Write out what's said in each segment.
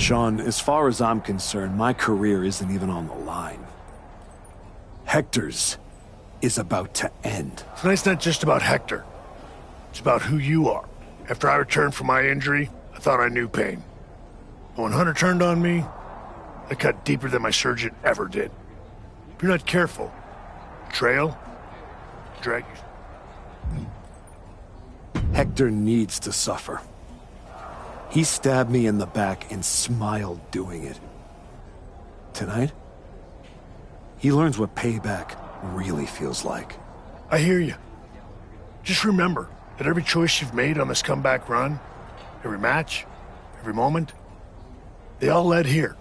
Sean, as far as I'm concerned, my career isn't even on the line. Hector's is about to end. Tonight's not just about Hector. It's about who you are. After I returned from my injury, I thought I knew pain. But when Hunter turned on me, I cut deeper than my surgeon ever did. If you're not careful, betrayal, drag you. Hector needs to suffer. He stabbed me in the back and smiled doing it. Tonight, he learns what payback really feels like. I hear you. Just remember that every choice you've made on this comeback run, every match, every moment, they all led here.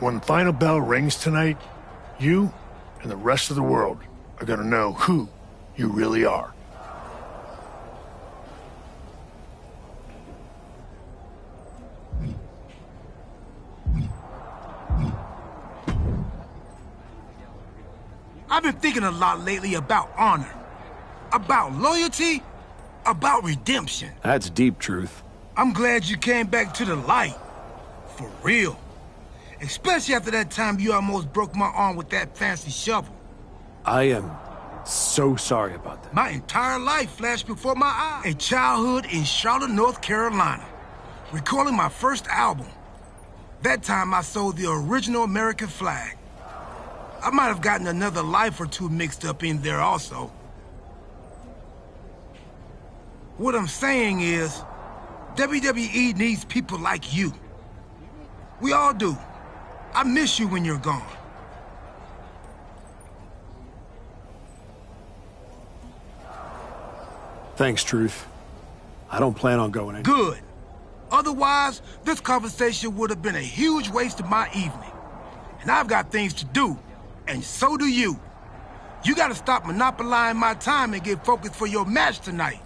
When the final bell rings tonight, you and the rest of the world are gonna know who you really are. I've been thinking a lot lately about honor, about loyalty, about redemption. That's deep, Truth. I'm glad you came back to the light. For real. Especially after that time you almost broke my arm with that fancy shovel. I am so sorry about that. My entire life flashed before my eyes. A childhood in Charlotte, North Carolina, recording my first album. That time I sold the original American flag. I might have gotten another life or two mixed up in there also. What I'm saying is, WWE needs people like you. We all do. I miss you when you're gone. Thanks, Truth. I don't plan on going anywhere. Good. Otherwise, this conversation would have been a huge waste of my evening. And I've got things to do, and so do you. You gotta stop monopolizing my time and get focused for your match tonight.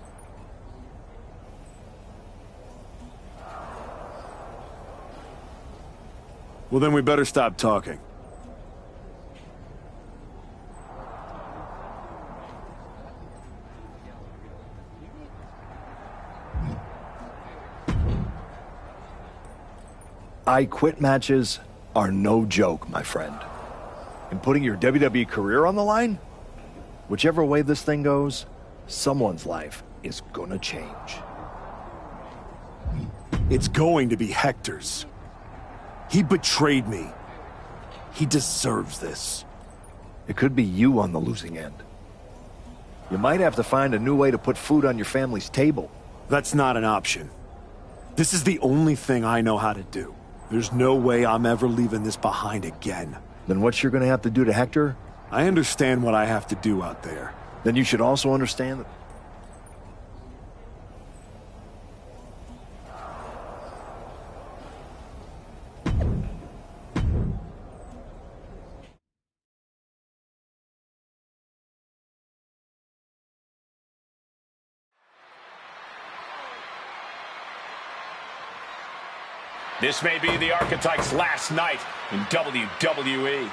Well, then we better stop talking. I quit matches are no joke, my friend. And putting your WWE career on the line? Whichever way this thing goes, someone's life is gonna change. It's going to be Hector's. He betrayed me. He deserves this. It could be you on the losing end. You might have to find a new way to put food on your family's table. That's not an option. This is the only thing I know how to do. There's no way I'm ever leaving this behind again. Then what you're gonna have to do to Hector? I understand what I have to do out there. Then you should also understand that this may be the Archetype's last night in WWE.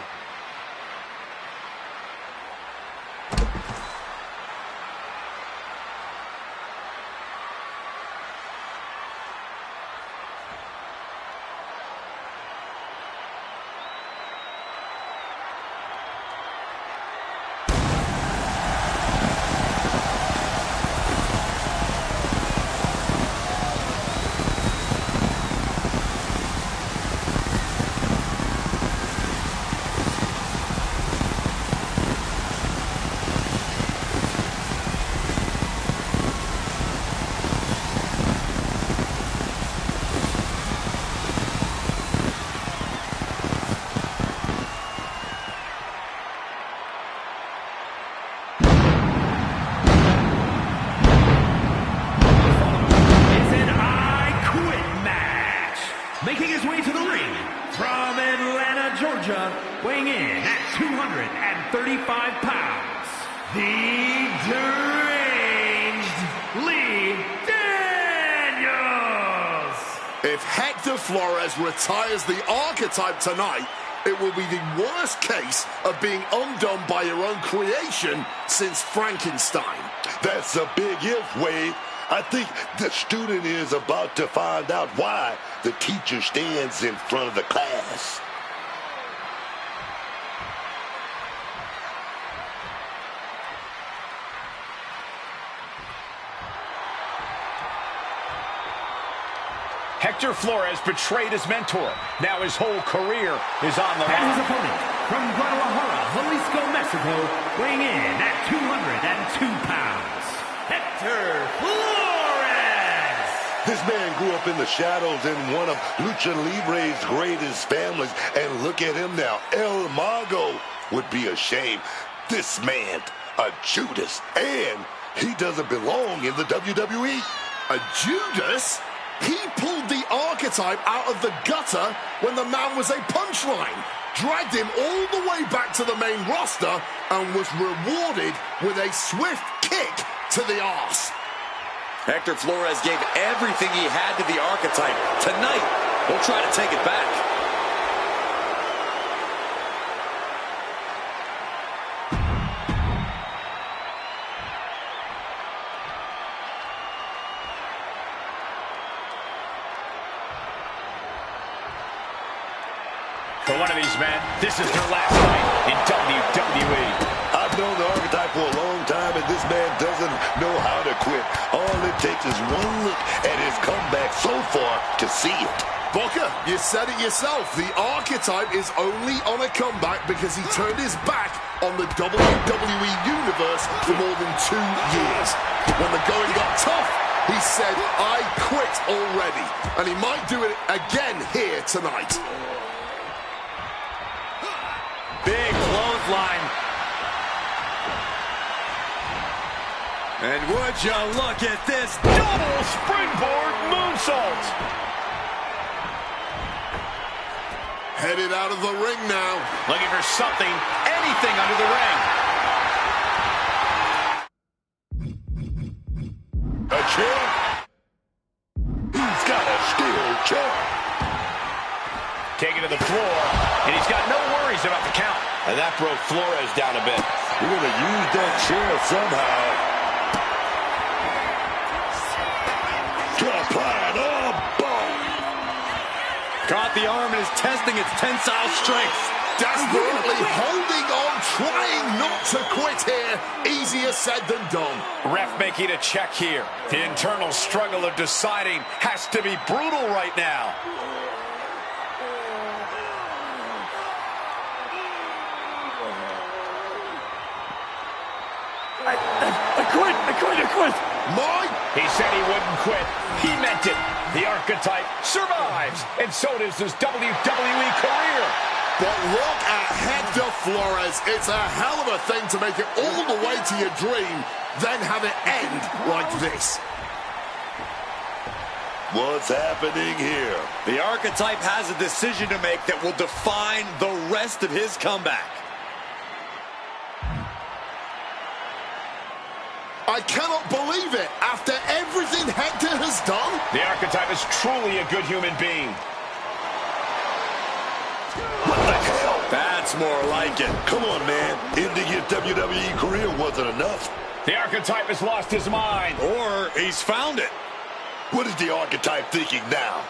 Making his way to the ring from Atlanta, Georgia, weighing in at 235 pounds, the deranged Lee Daniels. If Hector Hector Flores retires the archetype tonight, it will be the worst case of being undone by your own creation since Frankenstein. That's a big if, Wade. I think the student is about to find out why the teacher stands in front of the class. Hector Flores betrayed his mentor. Now his whole career is on the line. And his opponent, from Guadalajara, Jalisco, Mexico, weighing in at 202 pounds, Hector Flores! This man grew up in the shadows in one of Lucha Libre's greatest families, and look at him now. El Mago would be ashamed. This man, a Judas, and he doesn't belong in the WWE. A Judas? He pulled the archetype out of the gutter when the man was a punchline, dragged him all the way back to the main roster, and was rewarded with a swift kick to the arse. Hector Flores gave everything he had to the archetype. Tonight, he'll try to take it back. For one of these men, this is their last night in WWE. I've known the archetype for a long time, and this man doesn't know how to quit. All it takes is one look at his comeback so far to see it. Booker, you said it yourself. The archetype is only on a comeback because he turned his back on the WWE Universe for more than 2 years. When the going got tough, he said, I quit already. And he might do it again here tonight. Big clothesline. And would you look at this Double springboard moonsault. Headed out of the ring now. Looking for something, anything under the ring. A chair? He's got a steel chair. Taken to the floor, and he's got no worries about the count. And that broke Flores down a bit. We're going to use that chair somehow to apply an arm bomb. Caught the arm and is testing its tensile strength. Desperately holding on, trying not to quit here. Easier said than done. Ref making a check here. The internal struggle of deciding has to be brutal right now. I quit. Mike! He said he wouldn't quit. He meant it. The archetype survives, and so does his WWE career. But look at Hector Flores. It's a hell of a thing to make it all the way to your dream, then have it end like this. What's happening here? The archetype has a decision to make that will define the rest of his comeback. I cannot believe it. After everything Hector has done. The archetype is truly a good human being. What the hell? That's more like it. Come on, man. Ending your WWE career wasn't enough. The archetype has lost his mind. Or he's found it. What is the archetype thinking now?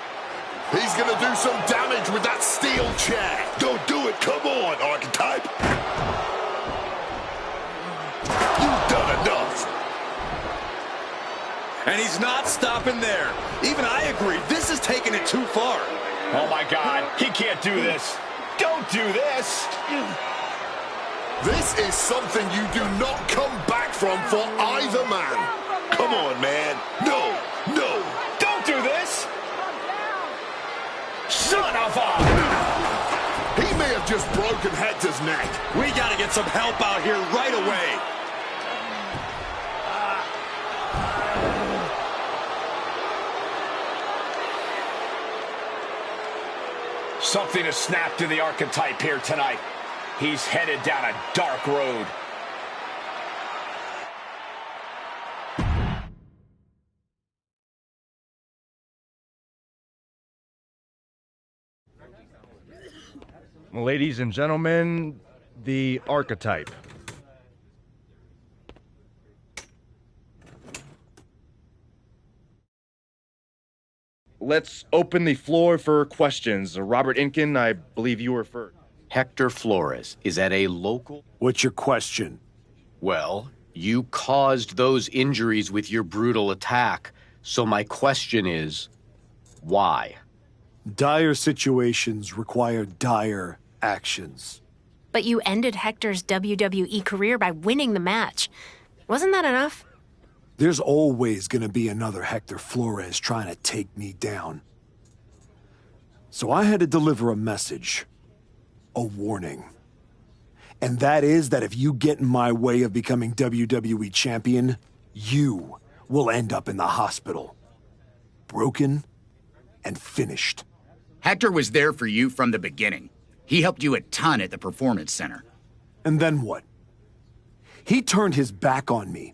He's going to do some damage with that steel chair. Don't do it. Come on, archetype. You've done enough. And he's not stopping there. Even I agree, this is taking it too far. Oh, my God. He can't do this. Don't do this. This is something you do not come back from for either man. Come on, man. No. Don't do this. Son of a... He may have just broken Hector's neck. We got to get some help out here right away. Something has snapped in the archetype here tonight. He's headed down a dark road. Ladies and gentlemen, the archetype. Let's open the floor for questions. Robert Inkin, I believe you were first. Hector Flores is at a local... What's your question? Well, you caused those injuries with your brutal attack, so my question is, why? Dire situations require dire actions. But you ended Hector's WWE career by winning the match. Wasn't that enough? There's always gonna be another Hector Flores trying to take me down. So I had to deliver a message. A warning. And that is that if you get in my way of becoming WWE champion, you will end up in the hospital. Broken and finished. Hector was there for you from the beginning. He helped you a ton at the Performance Center. And then what? He turned his back on me.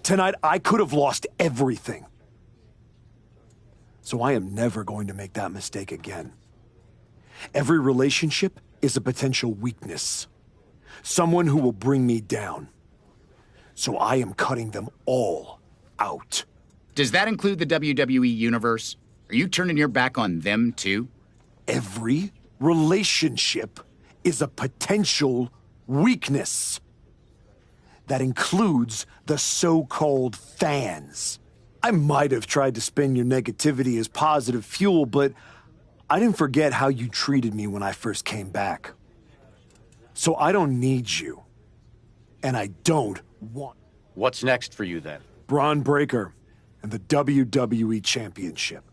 Tonight, I could have lost everything. So I am never going to make that mistake again. Every relationship is a potential weakness. Someone who will bring me down. So I am cutting them all out. Does that include the WWE Universe? Are you turning your back on them, too? Every relationship is a potential weakness. That includes the so-called fans. I might have tried to spin your negativity as positive fuel, but I didn't forget how you treated me when I first came back. So I don't need you. And I don't want... What's next for you, then? Braun Breaker and the WWE Championship.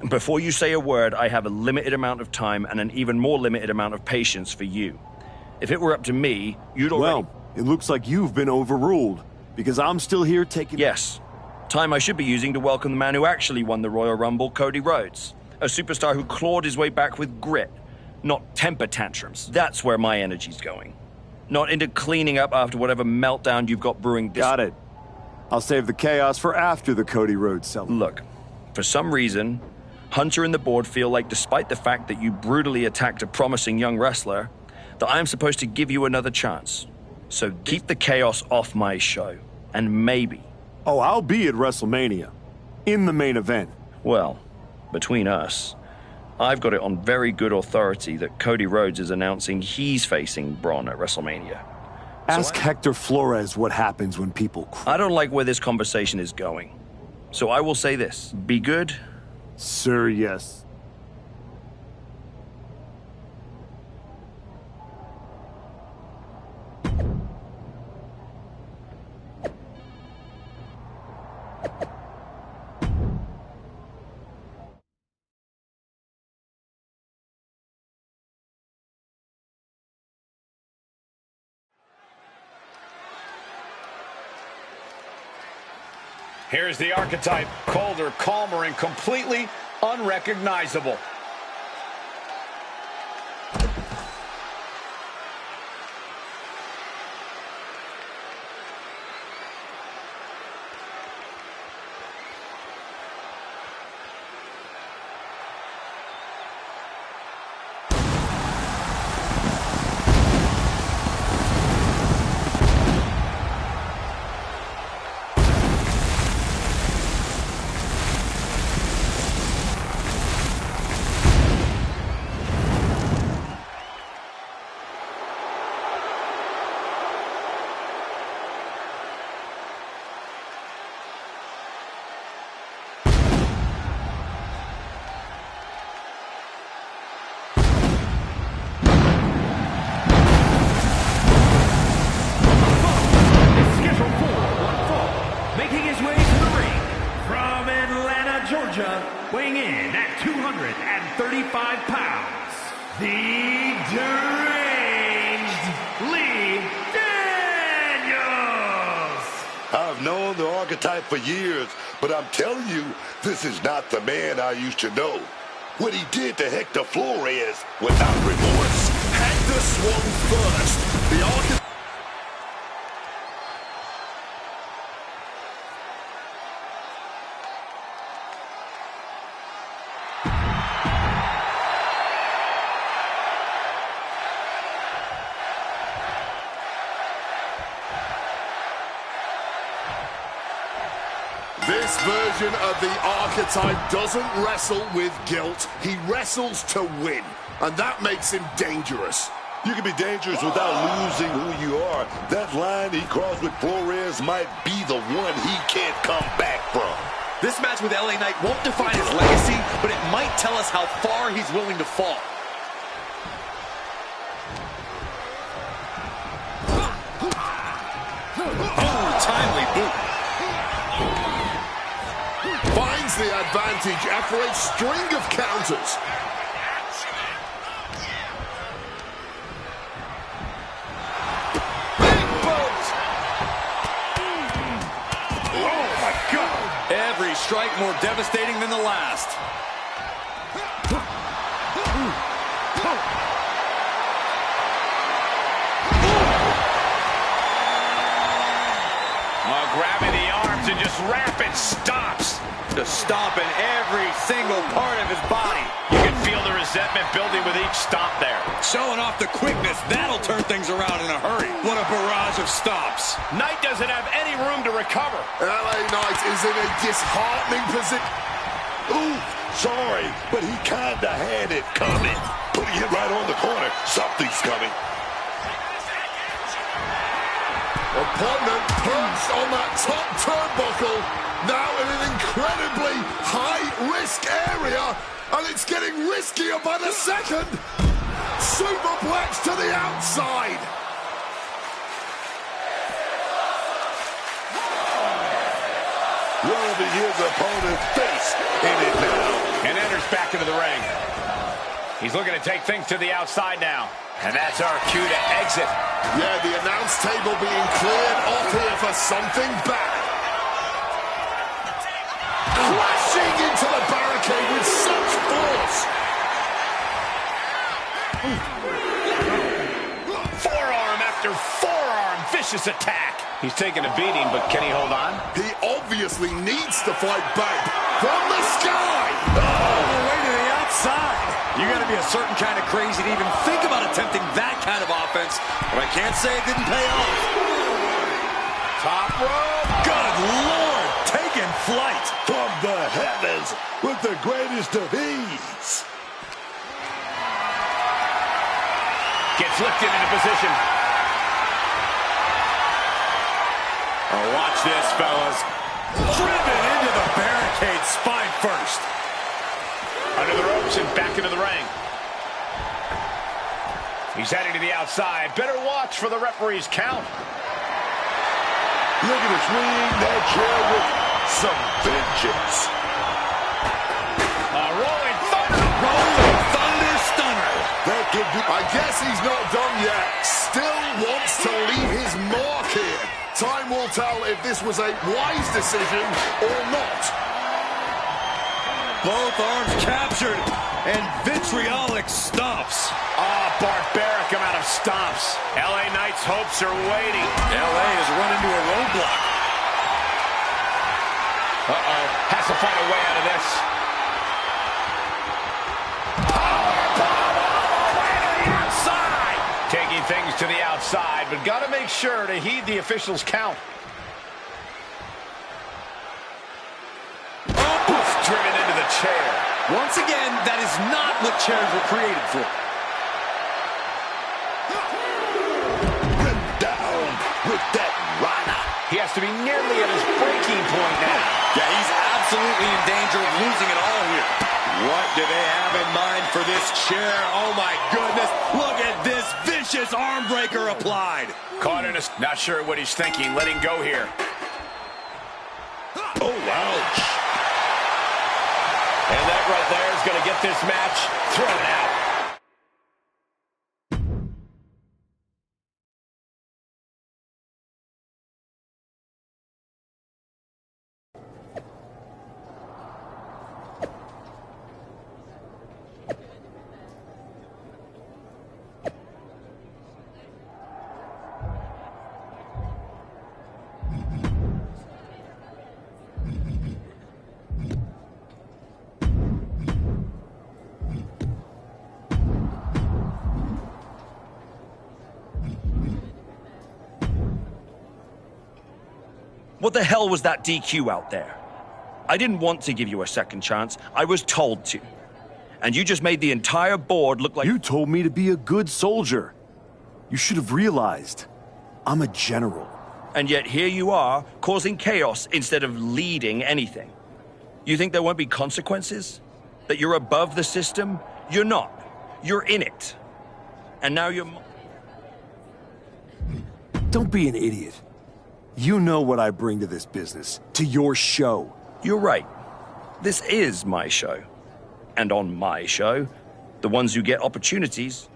Before you say a word, I have a limited amount of time and an even more limited amount of patience for you. If it were up to me, you'd already... Well, it looks like you've been overruled, because I'm still here taking... Yes. Time I should be using to welcome the man who actually won the Royal Rumble, Cody Rhodes. A superstar who clawed his way back with grit, not temper tantrums. That's where my energy's going. Not into cleaning up after whatever meltdown you've got brewing this... Got it. I'll save the chaos for after the Cody Rhodes celebration. Look, for some reason, Hunter and the board feel like despite the fact that you brutally attacked a promising young wrestler, that I am supposed to give you another chance. So keep the chaos off my show. And maybe... Oh, I'll be at WrestleMania. In the main event. Well, between us, I've got it on very good authority that Cody Rhodes is announcing he's facing Braun at WrestleMania. Ask Hector Flores what happens when people cry. I don't like where this conversation is going. So I will say this. Be good. Sir, yes. Here's the archetype, colder, calmer, and completely unrecognizable. Weighing in at 235 pounds, the deranged Lee Daniels! I've known the archetype for years, but I'm telling you, this is not the man I used to know. What he did to Hector Flores without remorse. Hector swung first. The archetype... This version of the archetype doesn't wrestle with guilt. He wrestles to win, and that makes him dangerous. You can be dangerous without losing who you are. That line he crossed with Flores might be the one he can't come back from. This match with LA Knight won't define his legacy, but it might tell us how far he's willing to fall. Oh, timely boot. Finds the advantage after a string of counters. Big boot! Oh, my God! Every strike more devastating than the last. Grabbing the arms and just rapid stops. Just stomping every single part of his body. You can feel the resentment building with each stomp there. Showing off the quickness, that'll turn things around in a hurry. What a barrage of stops. Knight doesn't have any room to recover. LA Knight is in a disheartening position. Ooh, sorry, but he kinda had it coming. Putting it right on the corner. Something's coming. Opponent perched on that top turnbuckle, now in an incredibly high-risk area, and it's getting riskier by the second. Superplex to the outside. Rubbing his opponent's face in it now. And enters back into the ring. He's looking to take things to the outside now. And that's our cue to exit. Yeah, the announce table being cleared off here for something bad. Crashing into the barricade with such force. Forearm after forearm, vicious attack. He's taking a beating, but can he hold on? He obviously needs to fight back from the sky. All the way to the outside. You got to be a certain kind of crazy to even think about attempting that kind of offense. But I can't say it didn't pay off. Top rope. Good Lord, taking flight. From the heavens with the greatest of ease. Gets lifted into position. Oh, watch this, fellas. Driven into the barricade, spine first. Under the ropes and back into the ring. He's heading to the outside. Better watch for the referee's count. Look at him swing that chair with some vengeance. A rolling thunder. Rolling thunder stunner. That could be. I guess he's not done yet. Still wants to leave his mark here. Time will tell if this was a wise decision or not. Both arms captured and vitriolic stomps. Oh, barbaric amount of stomps. LA Knight's hopes are waiting. LA has run into a roadblock. Uh-oh. Has to find a way out of this. Outside. Taking things to the outside, but got to make sure to heed the official's count. Driven into the chair. Once again, that is not what chairs were created for. Down with that rana. He has to be nearly at his breaking point now. Yeah, he's absolutely in danger of losing it all here. What do they have in mind for this chair? Oh, my goodness. Look at this vicious arm breaker applied. Caught in a... Not sure what he's thinking. Letting go here. Oh, ouch. And that right there is going to get this match thrown out. What the hell was that DQ out there? I didn't want to give you a second chance. I was told to. And you just made the entire board look like... You told me to be a good soldier. You should have realized. I'm a general. And yet here you are, causing chaos instead of leading anything. You think there won't be consequences? That you're above the system? You're not. You're in it. And now you're... Don't be an idiot. You know what I bring to this business, to your show. You're right. This is my show. And on my show, the ones who get opportunities...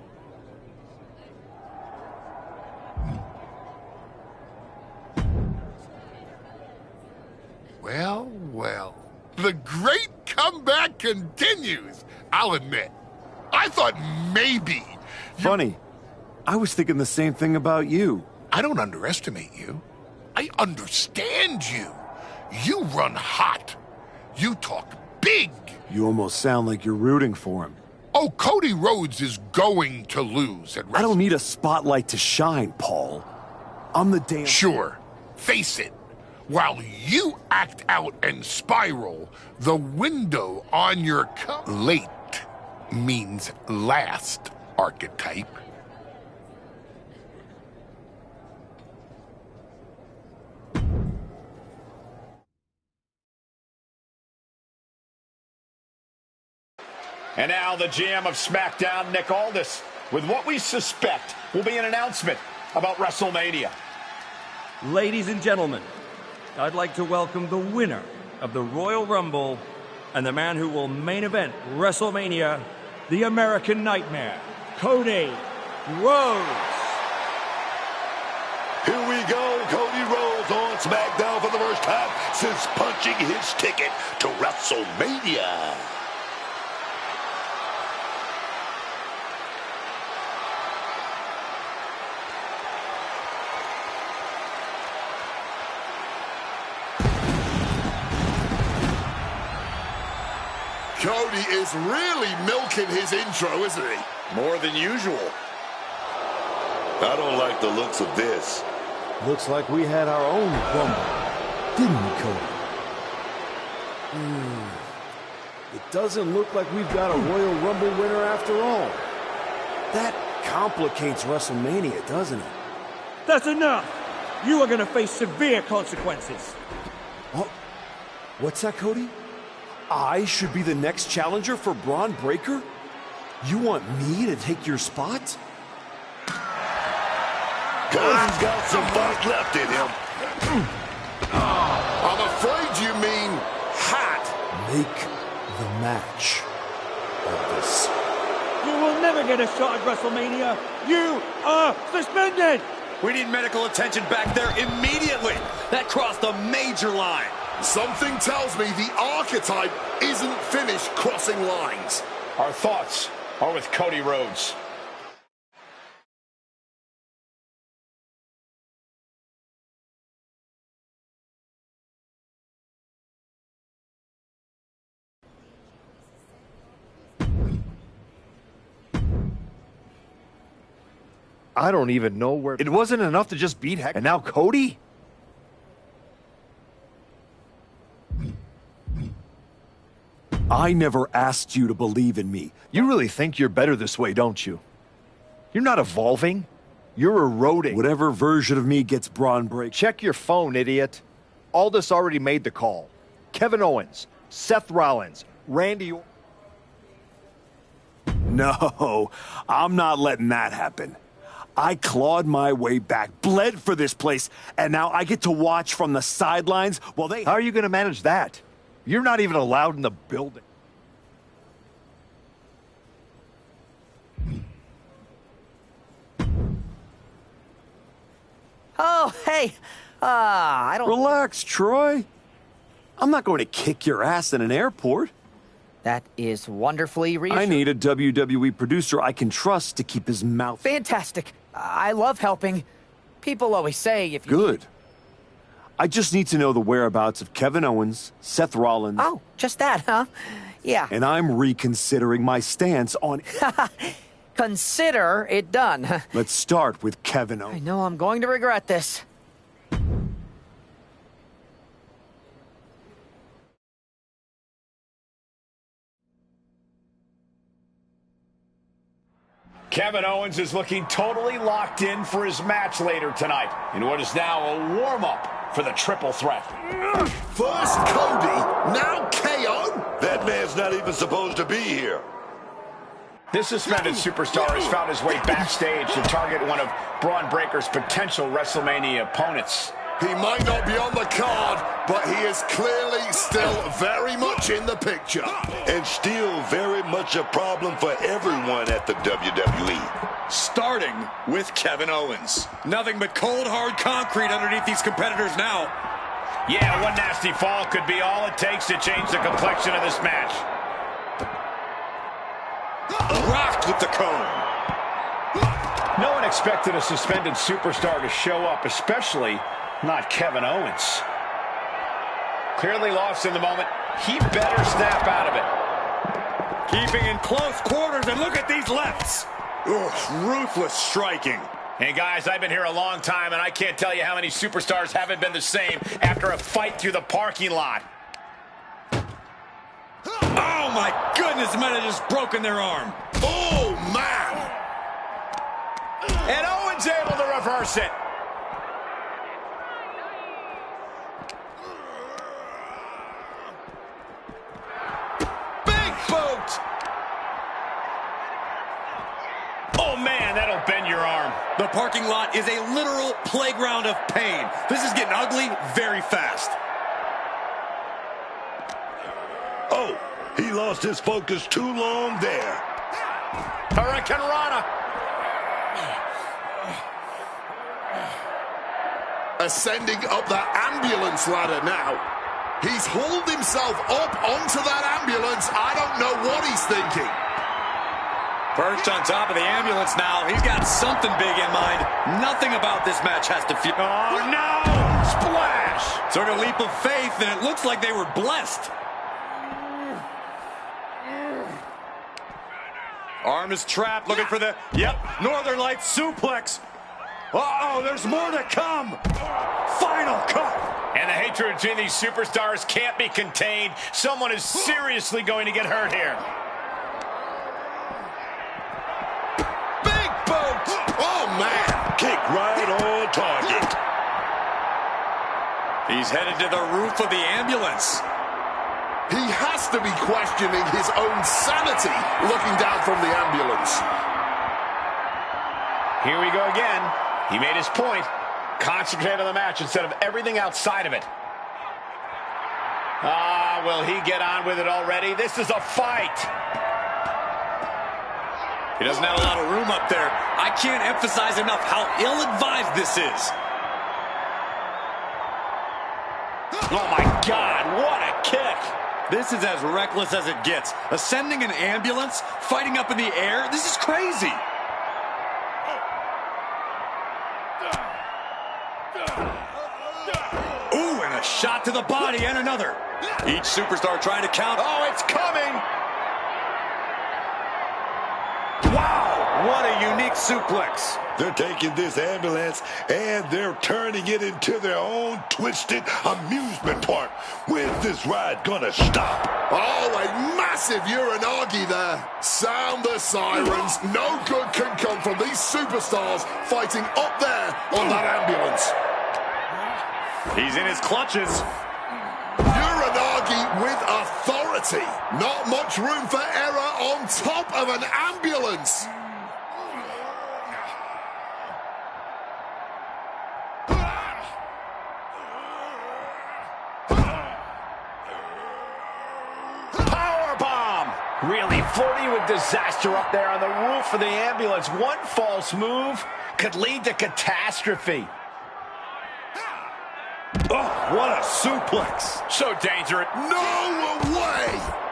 Well, well. The great comeback continues, I'll admit. I thought maybe... Funny. I was thinking the same thing about you. I don't underestimate you. I understand you. You run hot. You talk big. You almost sound like you're rooting for him. Oh, Cody Rhodes is going to lose at WrestleMania. I don't need a spotlight to shine, Paul. I'm the damn... Sure. Face it. While you act out and spiral, the window on your late means last archetype. And now the GM of SmackDown, Nick Aldis, with what we suspect will be an announcement about WrestleMania. Ladies and gentlemen, I'd like to welcome the winner of the Royal Rumble, and the man who will main event WrestleMania, the American Nightmare, Cody Rhodes. Here we go, Cody Rhodes on SmackDown for the first time since punching his ticket to WrestleMania. Cody is really milking his intro, isn't he? More than usual. I don't like the looks of this. Looks like we had our own Rumble, didn't we, Cody? It doesn't look like we've got a Royal Rumble winner after all. That complicates WrestleMania, doesn't it? That's enough! You are going to face severe consequences. Oh, what's that, Cody? I should be the next challenger for Braun Breaker? You want me to take your spot? Cody's got some fight left in him. I'm afraid you mean hat. Make the match of this. You will never get a shot at WrestleMania. You are suspended! We need medical attention back there immediately. That crossed a major line. Something tells me the archetype isn't finished crossing lines. Our thoughts are with Cody Rhodes. I don't even know where... It wasn't enough to just beat Heck. And now Cody? I never asked you to believe in me. You really think you're better this way, don't you? You're not evolving. You're eroding. Whatever version of me gets Braun Breaker. Check your phone, idiot. Aldous already made the call. Kevin Owens, Seth Rollins, Randy... No, I'm not letting that happen. I clawed my way back, bled for this place, and now I get to watch from the sidelines while they... How are you going to manage that? You're not even allowed in the building. Oh, hey. I don't... Relax, Troy. I'm not going to kick your ass in an airport. That is wonderfully reassuring. I need a WWE producer I can trust to keep his mouth... Fantastic. I love helping. People always say if you... Good. I just need to know the whereabouts of Kevin Owens, Seth Rollins... Oh, just that, huh? Yeah. And I'm reconsidering my stance on... Consider it done. Let's start with Kevin Owens. I know I'm going to regret this. Kevin Owens is looking totally locked in for his match later tonight in what is now a warm-up for the triple threat. First Cody, now KO? That man's not even supposed to be here. This suspended superstar has found his way backstage to target one of Braun Breaker's potential WrestleMania opponents. He might not be on the card, but he is clearly still very much in the picture. And still very much a problem for everyone at the WWE. Starting with Kevin Owens. Nothing but cold, hard concrete underneath these competitors now. Yeah, one nasty fall could be all it takes to change the complexion of this match. Rocked with the cone. No one expected a suspended superstar to show up, especially not Kevin Owens. Clearly lost in the moment. He better snap out of it. Keeping in close quarters, and look at these lefts. Ugh, ruthless striking. Hey guys, I've been here a long time, and I can't tell you how many superstars haven't been the same after a fight through the parking lot. Oh my goodness, might have just broken their arm. Oh man! And Owens able to reverse it. Big boot! Oh man, that'll bend your arm. The parking lot is a literal playground of pain. This is getting ugly very fast. Oh, lost his focus too long there. Hurricane Rana. Ascending up that ambulance ladder now. He's hauled himself up onto that ambulance. I don't know what he's thinking. Perched on top of the ambulance now. He's got something big in mind. Nothing about this match has to feel... Oh, no! Splash! Took a leap of faith, and it looks like they were blessed. Arm is trapped, looking for the... Yep, Northern Lights suplex. Uh-oh, there's more to come. Final cut. And the hatred between these superstars can't be contained. Someone is seriously going to get hurt here. Big boot! Oh, man! Kick right on target. He's headed to the roof of the ambulance. He has to be questioning his own sanity looking down from the ambulance. Here we go again. He made his point. Concentrate on the match instead of everything outside of it. Ah, will he get on with it already? This is a fight. He doesn't have a lot of room up there. I can't emphasize enough how ill-advised this is. Oh, my God, what a kick. This is as reckless as it gets. Ascending an ambulance, fighting up in the air, this is crazy. Ooh, and a shot to the body and another. Each superstar trying to count. Oh, it's coming. Wow, what a unique suplex. They're taking this ambulance and they're turning it into their own twisted amusement park. When's this ride gonna stop? Oh, a massive uranagi there. Sound the sirens. No good can come from these superstars fighting up there on that ambulance. He's in his clutches. Uranagi with authority. Not much room for error on top of an ambulance. Powerbomb. Really flirting with disaster up there on the roof of the ambulance. One false move could lead to catastrophe. Oh, what a suplex. So dangerous. No way.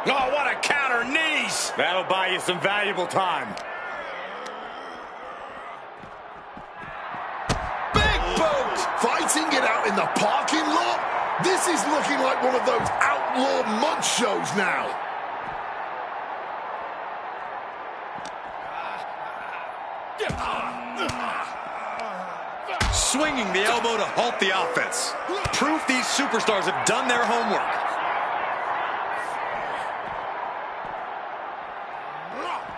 Oh, what a counter knees. That'll buy you some valuable time. Big boot. Fighting it out in the parking lot. This is looking like one of those outlaw mud shows now. Swinging the elbow to halt the offense. Proof these superstars have done their homework.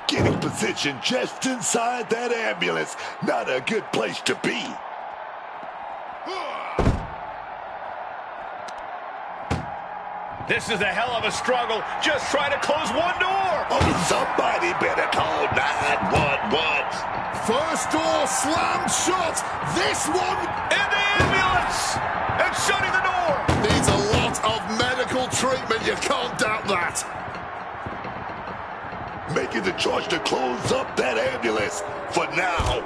Getting position just inside that ambulance. Not a good place to be. This is a hell of a struggle. Just trying to close one door. Oh, somebody better call 911. First door slammed shut. This one in the ambulance and shutting the door. Needs a lot of medical treatment. You can't doubt that. Making the choice to close up that ambulance for now.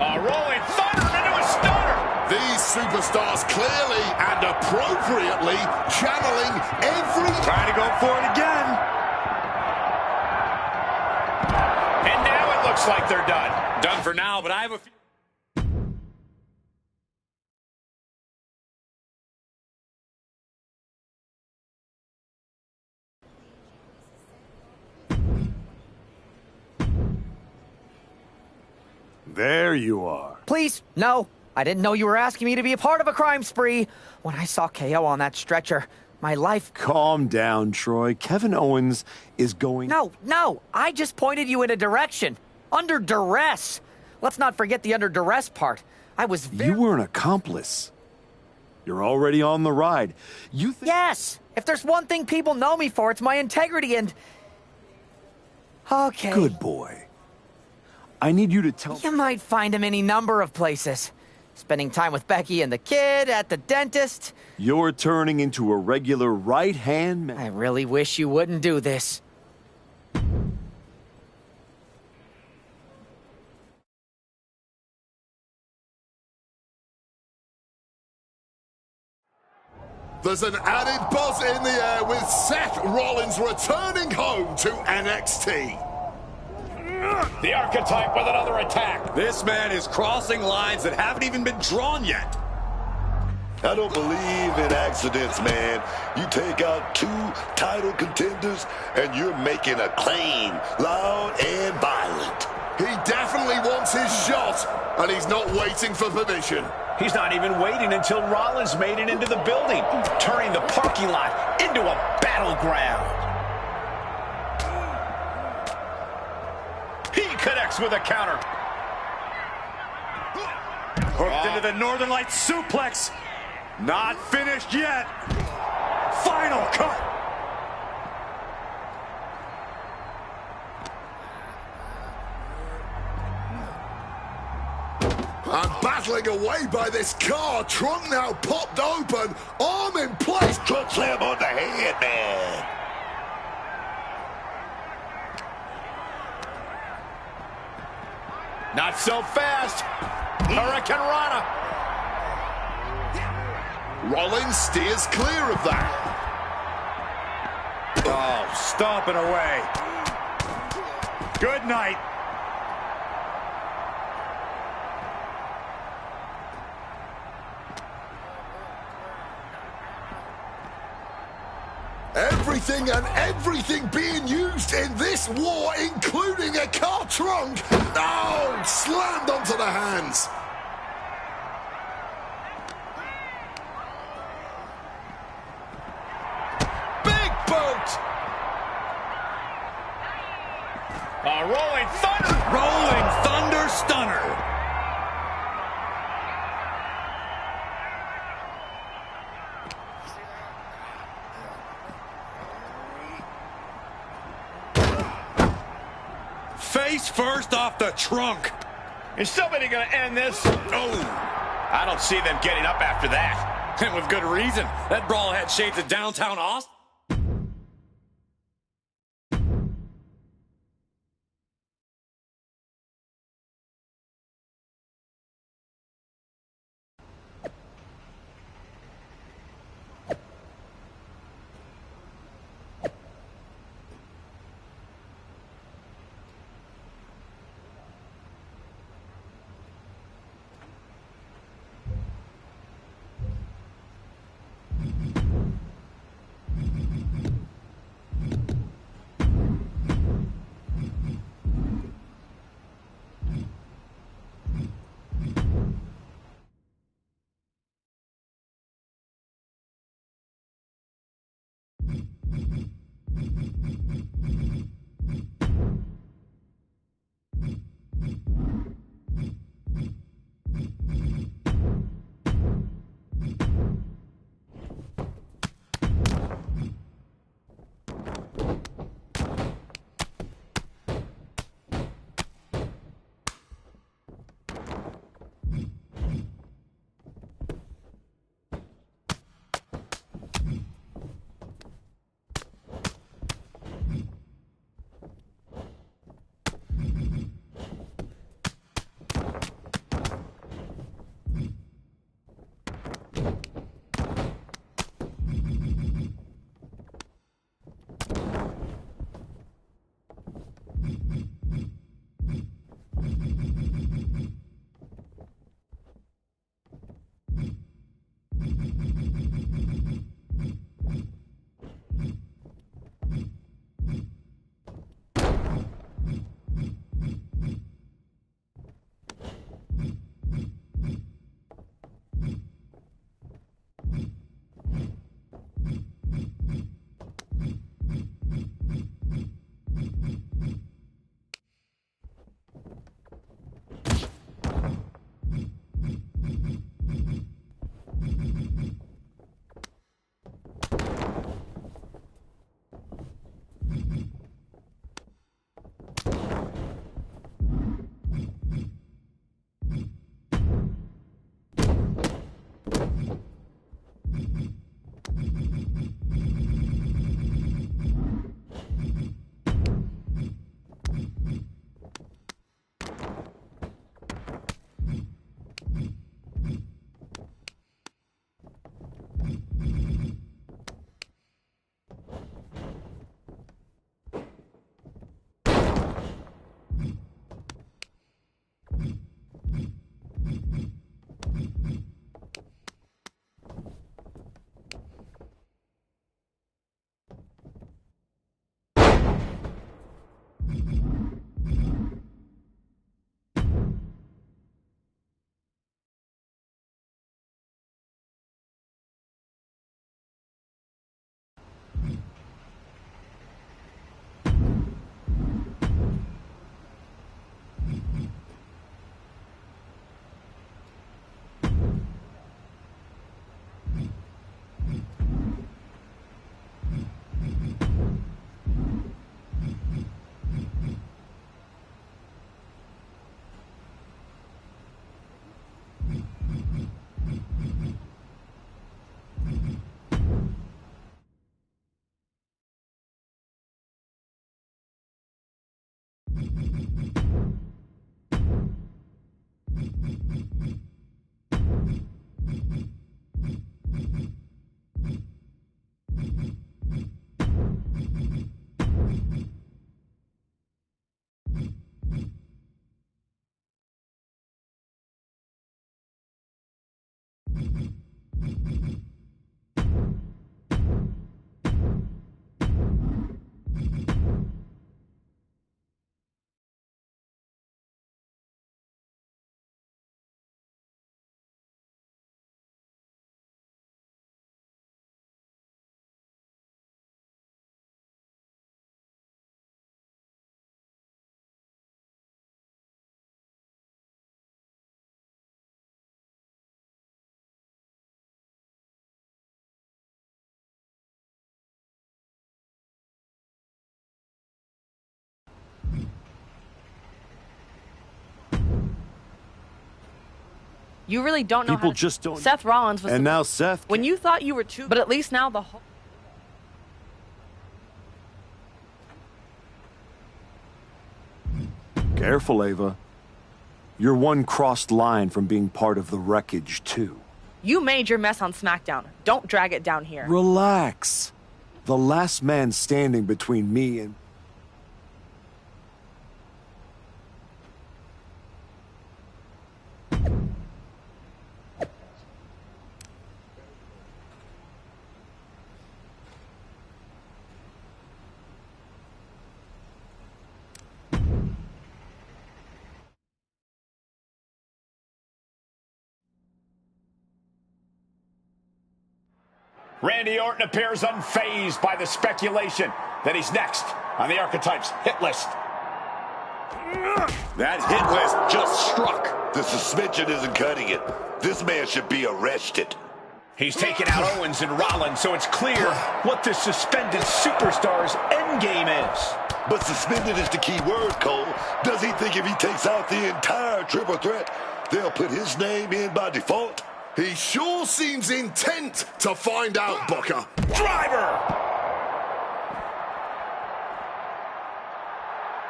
Rolling thunder into a stunner. These superstars clearly and appropriately channeling every... Trying to go for it again. And now it looks like they're done. Done for now, but I have a few... There you are. Please, no. I didn't know you were asking me to be a part of a crime spree. When I saw KO on that stretcher, my life... Calm down, Troy. Kevin Owens is going... No. I just pointed you in a direction. Under duress. Let's not forget the under duress part. I was very... You were an accomplice. You're already on the ride. You think... Yes! If there's one thing people know me for, it's my integrity and... Okay. Good boy. I need you to tell... You might find him any number of places. Spending time with Becky and the kid, at the dentist. You're turning into a regular right-hand man. I really wish you wouldn't do this. There's an added buzz in the air with Seth Rollins returning home to NXT. The Archetype with another attack. This man is crossing lines that haven't even been drawn yet. I don't believe in accidents, man. You take out 2 title contenders, and you're making a claim, loud and violent. He definitely wants his shot, and he's not waiting for permission. He's not even waiting until Rollins made it into the building, turning the parking lot into a battleground. He connects with a counter. Hooked into the Northern Lights suplex. Not finished yet. Final cut. And battling away by this car, trunk now popped open, arm in place. Trunk slam on the head, man. Not so fast. Hurricane Rana. Rollins steers clear of that. Oh, stomping away. Good night. Everything and everything being used in this war, including a car trunk. Oh, slammed onto the hands. Big boot. A rolling thunder. Rolling thunder stunner. Face first off the trunk. Is somebody going to end this? Oh, I don't see them getting up after that. And with good reason. That brawl had shades of downtown Austin. You really don't know People how to... just don't. Seth Rollins was... And now Seth... When you thought you were too... But at least now the whole... Careful, Ava. You're one crossed line from being part of the wreckage, too. You made your mess on SmackDown. Don't drag it down here. Relax. The last man standing between me and... Randy Orton appears unfazed by the speculation that he's next on the Archetypes hit list. That hit list just struck. The suspension isn't cutting it. This man should be arrested. He's taken out Owens and Rollins, so it's clear what this suspended superstar's endgame is. But suspended is the key word, Cole. Does he think if he takes out the entire triple threat, they'll put his name in by default? He sure seems intent to find out, Booker. Driver!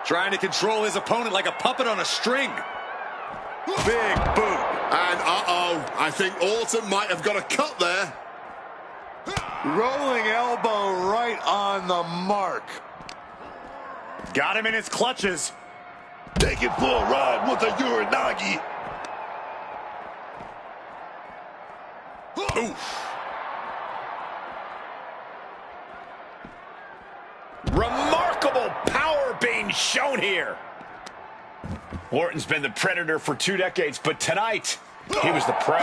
Trying to control his opponent like a puppet on a string. Big boot. And I think Orton might have got a cut there. Rolling elbow right on the mark. Got him in his clutches. Take it for a ride with a Uranagi. Oof. Remarkable power being shown here. Orton's been the predator for 2 decades, but tonight, he was the prey.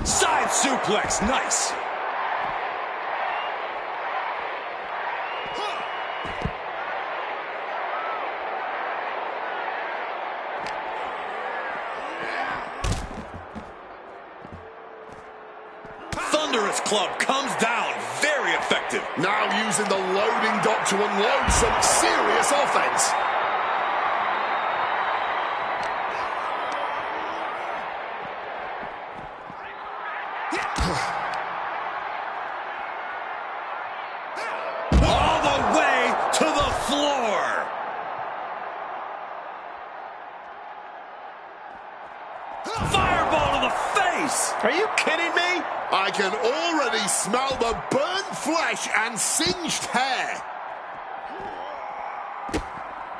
Side suplex, nice. Thunderous club comes down, very effective. Now using the loading dock to unload some serious offense. All the way to the floor. Fireball to the face. Are you kidding me? I can already smell the burnt flesh and singed hair.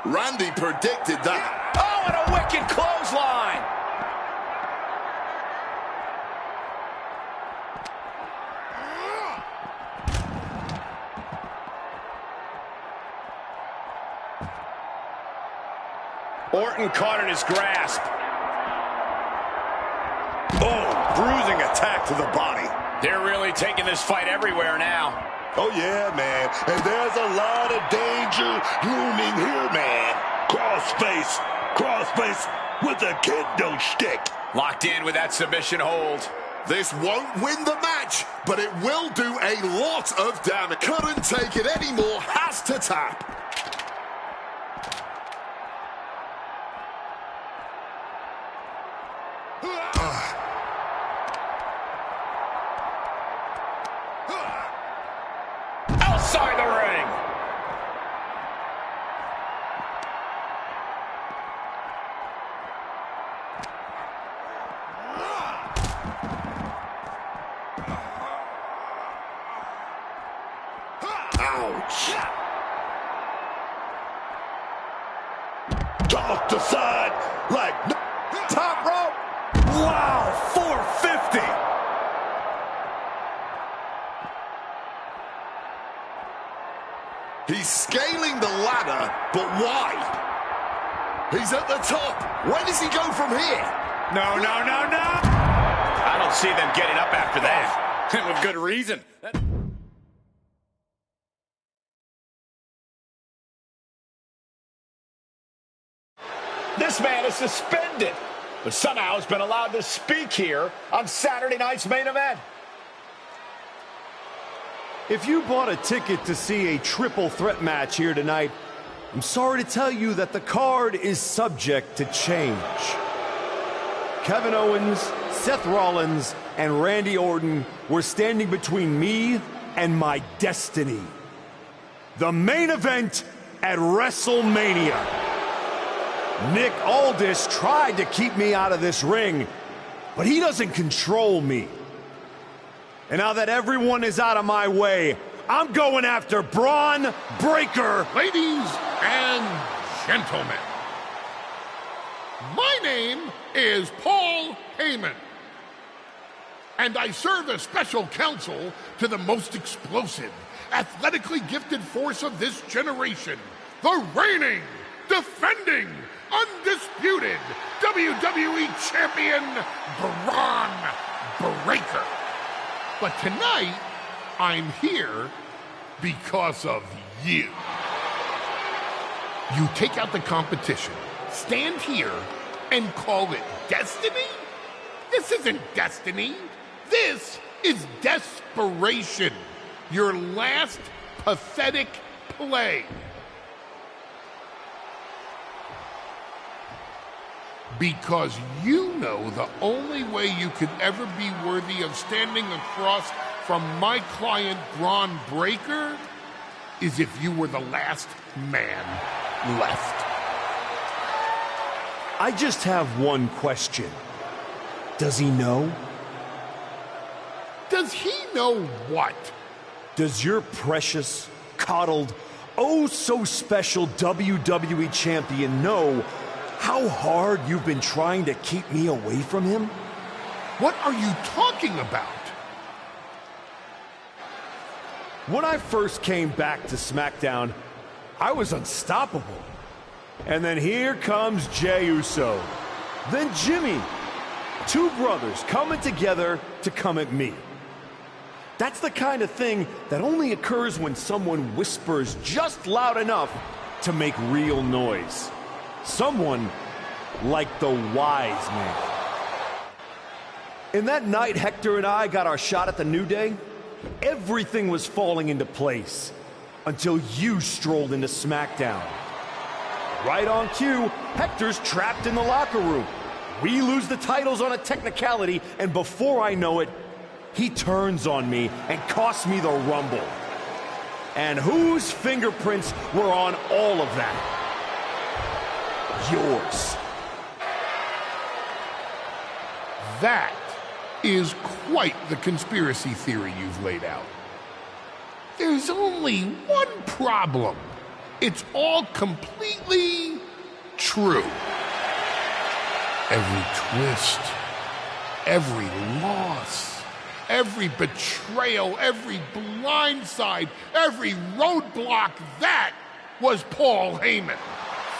Randy predicted that. Oh, and a wicked clothesline. Orton caught in his grasp. Boom, bruising attack to the body. They're really taking this fight everywhere now. Oh, yeah, man. And there's a lot of danger looming here, man. Crossface with a kendo stick. Locked in with that submission hold. This won't win the match, but it will do a lot of damage. Couldn't take it anymore, has to tap. Outside the ring. Ouch! Tossed aside like top rope. Wow, 450. He's scaling the ladder, but why? He's at the top. Where does he go from here? No, no, no, no! I don't see them getting up after that. With good reason. This man is suspended, but somehow has been allowed to speak here on Saturday night's main event. If you bought a ticket to see a triple threat match here tonight, I'm sorry to tell you that the card is subject to change. Kevin Owens, Seth Rollins, and Randy Orton were standing between me and my destiny. The main event at WrestleMania. Nick Aldis tried to keep me out of this ring, but he doesn't control me. And now that everyone is out of my way, I'm going after Braun Breaker. Ladies and gentlemen, my name is Paul Heyman, and I serve as special counsel to the most explosive, athletically gifted force of this generation, the reigning, defending, undisputed WWE Champion, Braun Breaker. But tonight, I'm here because of you. You take out the competition, stand here, and call it destiny? This isn't destiny. This is desperation. Your last pathetic play. Because you know the only way you could ever be worthy of standing across from my client Braun Breaker is if you were the last man left. I just have one question. Does he know? Does he know what? Does your precious, coddled, oh so special WWE champion know how hard you've been trying to keep me away from him? What are you talking about? When I first came back to SmackDown, I was unstoppable. And then here comes Jey Uso. Then Jimmy. Two brothers coming together to come at me. That's the kind of thing that only occurs when someone whispers just loud enough to make real noise. Someone like the wise man. And that night Hector and I got our shot at the New Day, everything was falling into place until you strolled into SmackDown. Right on cue, Hector's trapped in the locker room. We lose the titles on a technicality, and before I know it, he turns on me and costs me the Rumble. And whose fingerprints were on all of that? Yours. That is quite the conspiracy theory you've laid out. There's only one problem. It's all completely true. Every twist, every loss, every betrayal, every blindside, every roadblock, that was Paul Heyman.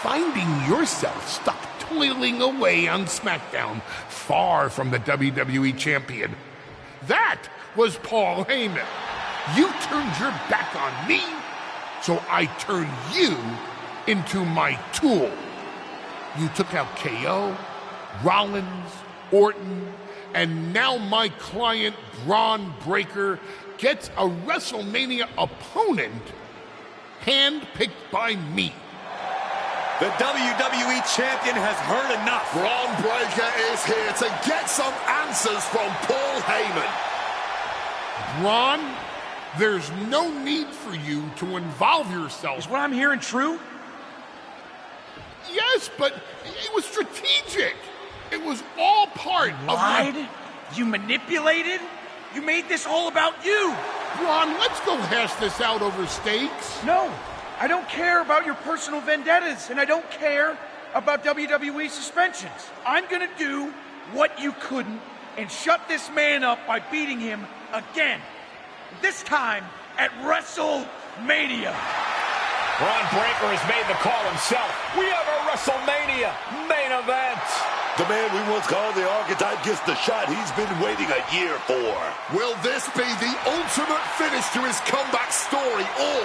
Finding yourself stuck toiling away on SmackDown, far from the WWE Champion. That was Paul Heyman. You turned your back on me, so I turned you into my tool. You took out KO, Rollins, Orton, and now my client Braun Breaker gets a WrestleMania opponent handpicked by me. The WWE Champion has heard enough. Braun Breaker is here to get some answers from Paul Heyman. Braun, there's no need for you to involve yourself. Is what I'm hearing true? Yes, but it was strategic. It was all part of You manipulated? You made this all about you. Braun, let's go hash this out over steaks. No, I don't care about your personal vendettas, and I don't care about WWE suspensions. I'm gonna do what you couldn't and shut this man up by beating him again. This time at WrestleMania. Braun Breaker has made the call himself. We have a WrestleMania main event. The man we once called the archetype gets the shot he's been waiting a year for. Will this be the ultimate finish to his comeback story, or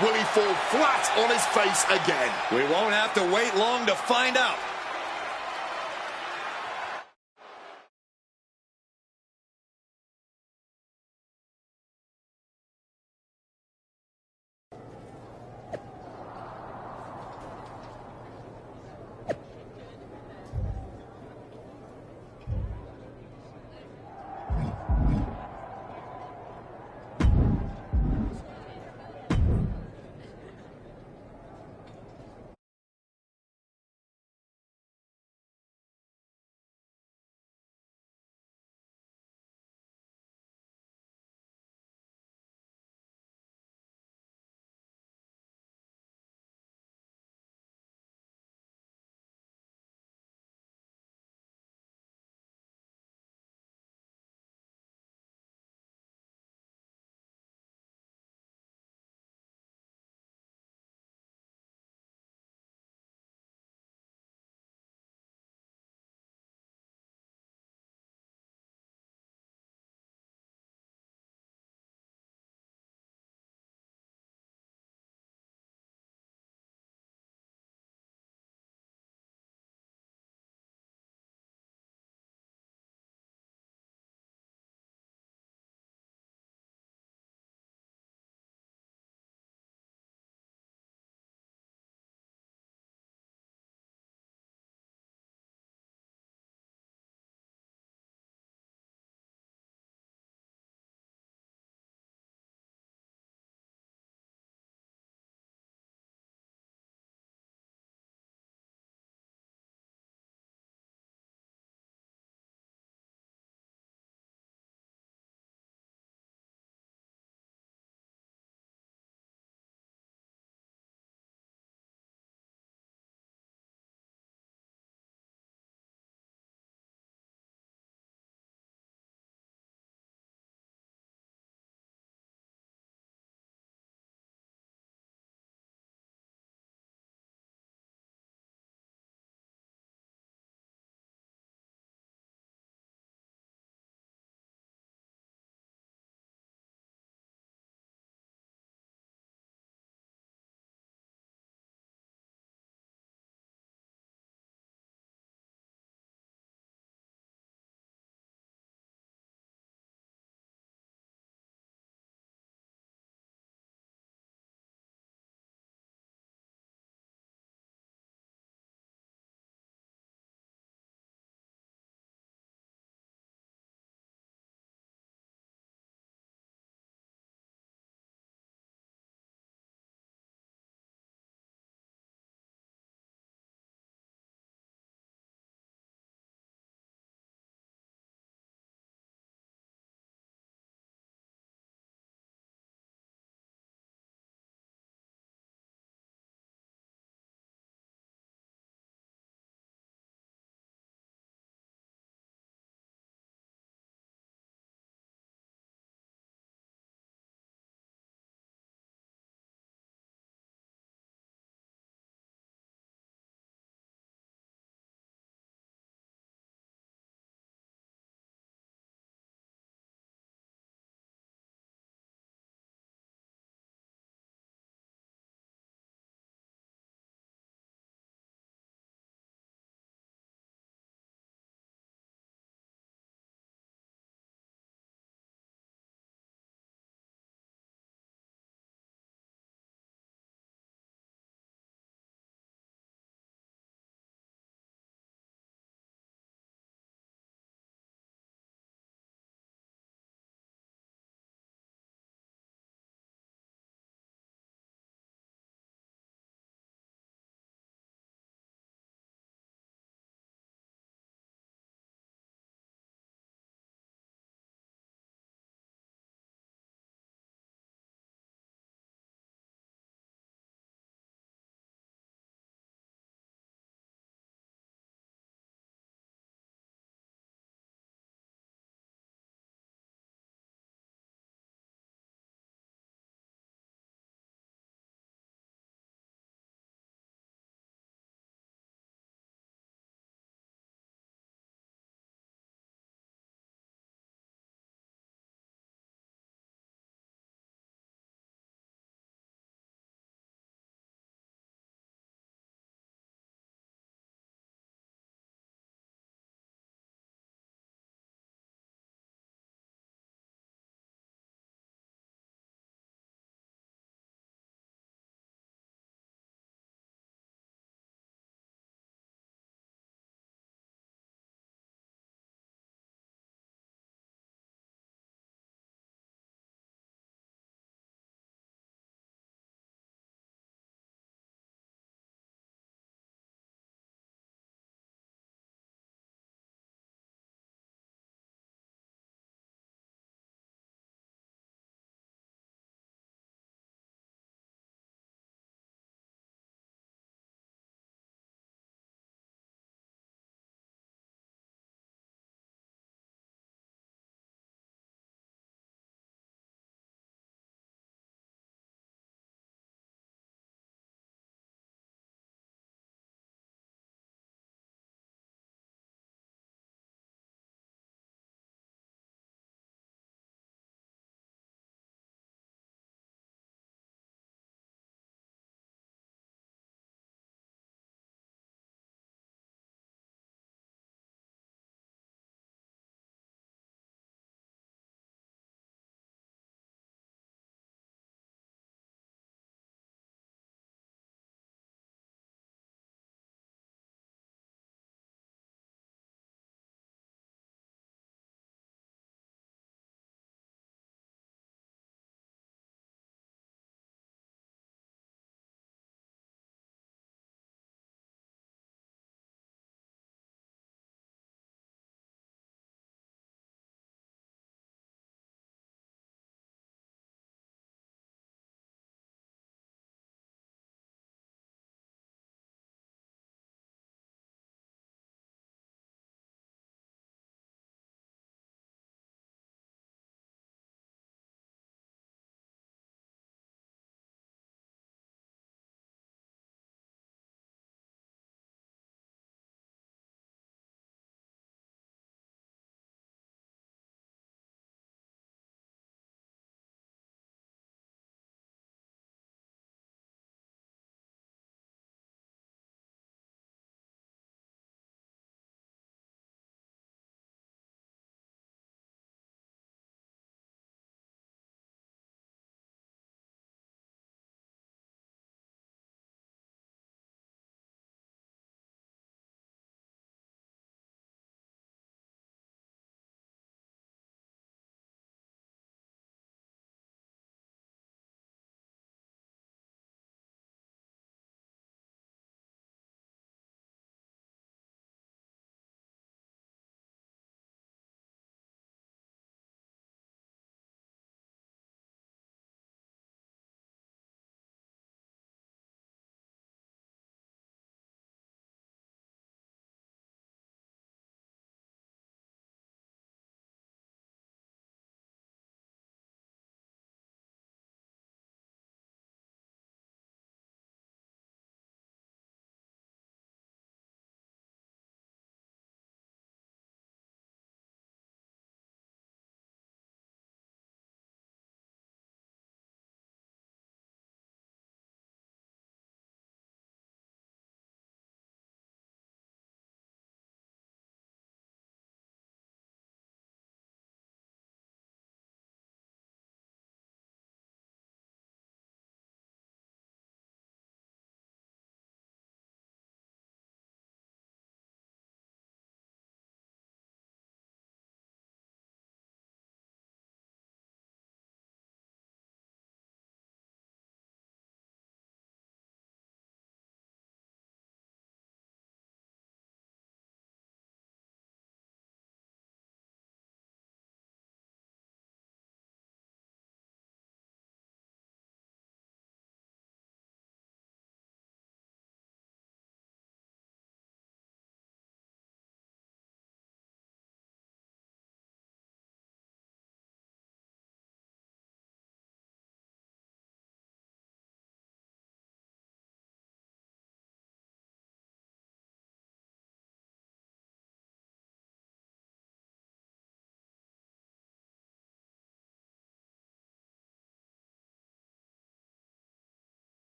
will he fall flat on his face again? We won't have to wait long to find out.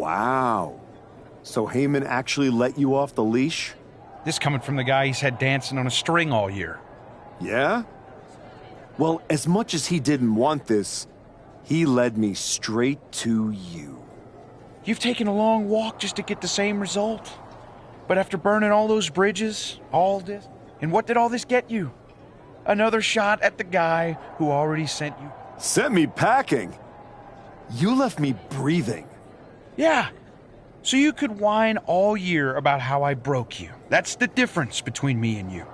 Wow. So Heyman actually let you off the leash? This coming from the guy he's had dancing on a string all year. Yeah? Well, as much as he didn't want this, he led me straight to you. You've taken a long walk just to get the same result. But after burning all those bridges, all this, and what did all this get you? Another shot at the guy who already sent you. Sent me packing? You left me breathing. Yeah. So you could whine all year about how I broke you. That's the difference between me and you.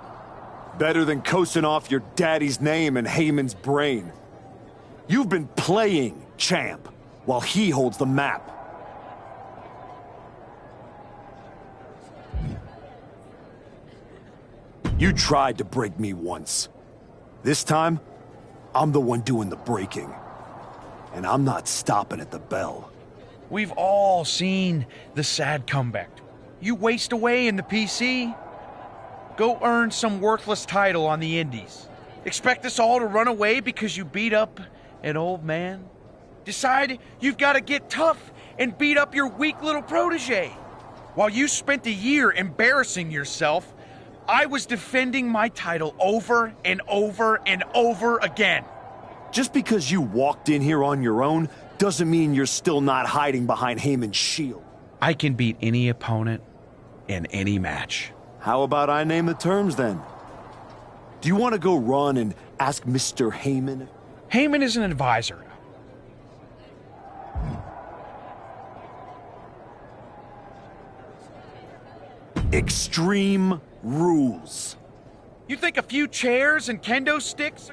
Better than coasting off your daddy's name and Heyman's brain. You've been playing champ while he holds the map. You tried to break me once. This time, I'm the one doing the breaking. And I'm not stopping at the bell. We've all seen the sad comeback. You waste away in the PC. Go earn some worthless title on the indies. Expect us all to run away because you beat up an old man? Decide you've got to get tough and beat up your weak little protege. While you spent a year embarrassing yourself, I was defending my title over and over and over again. Just because you walked in here on your own doesn't mean you're still not hiding behind Heyman's shield. I can beat any opponent in any match. How about I name the terms then? Do you want to go run and ask Mr. Heyman? Heyman is an advisor. Extreme rules. You think a few chairs and kendo sticks?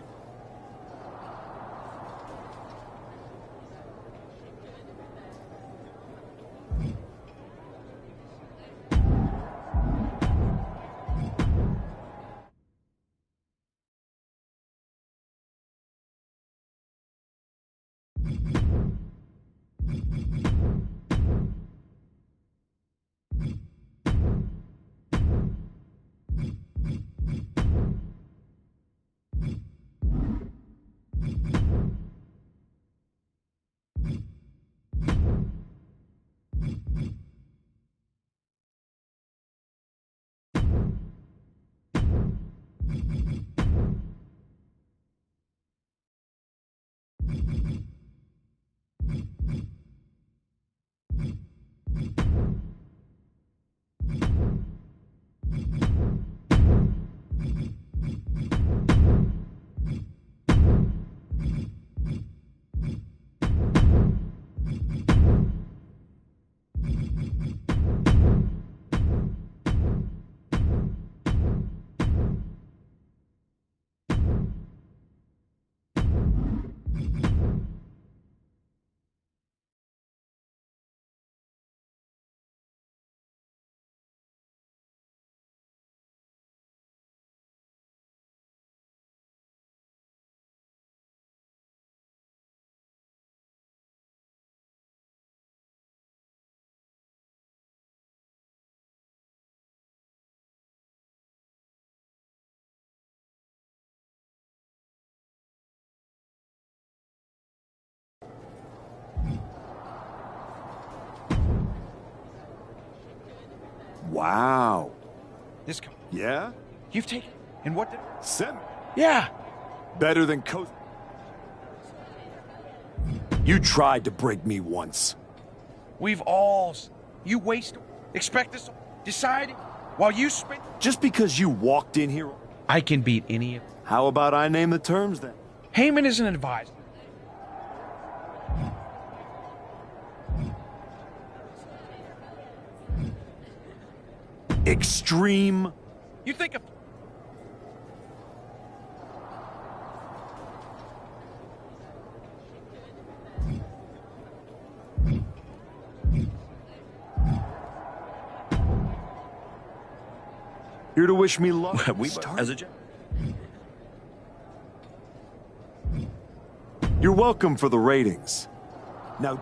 Wow. This. Yeah? You've taken. And what did. Sim. Yeah. Better than coast. You tried to break me once. We've all. You waste. Expect us. Decide while you spend. Just because you walked in here. I can beat any. How about I name the terms then? Heyman is an advisor. Extreme. You think of. Here to wish me luck. We as a joke. You're welcome for the ratings. Now.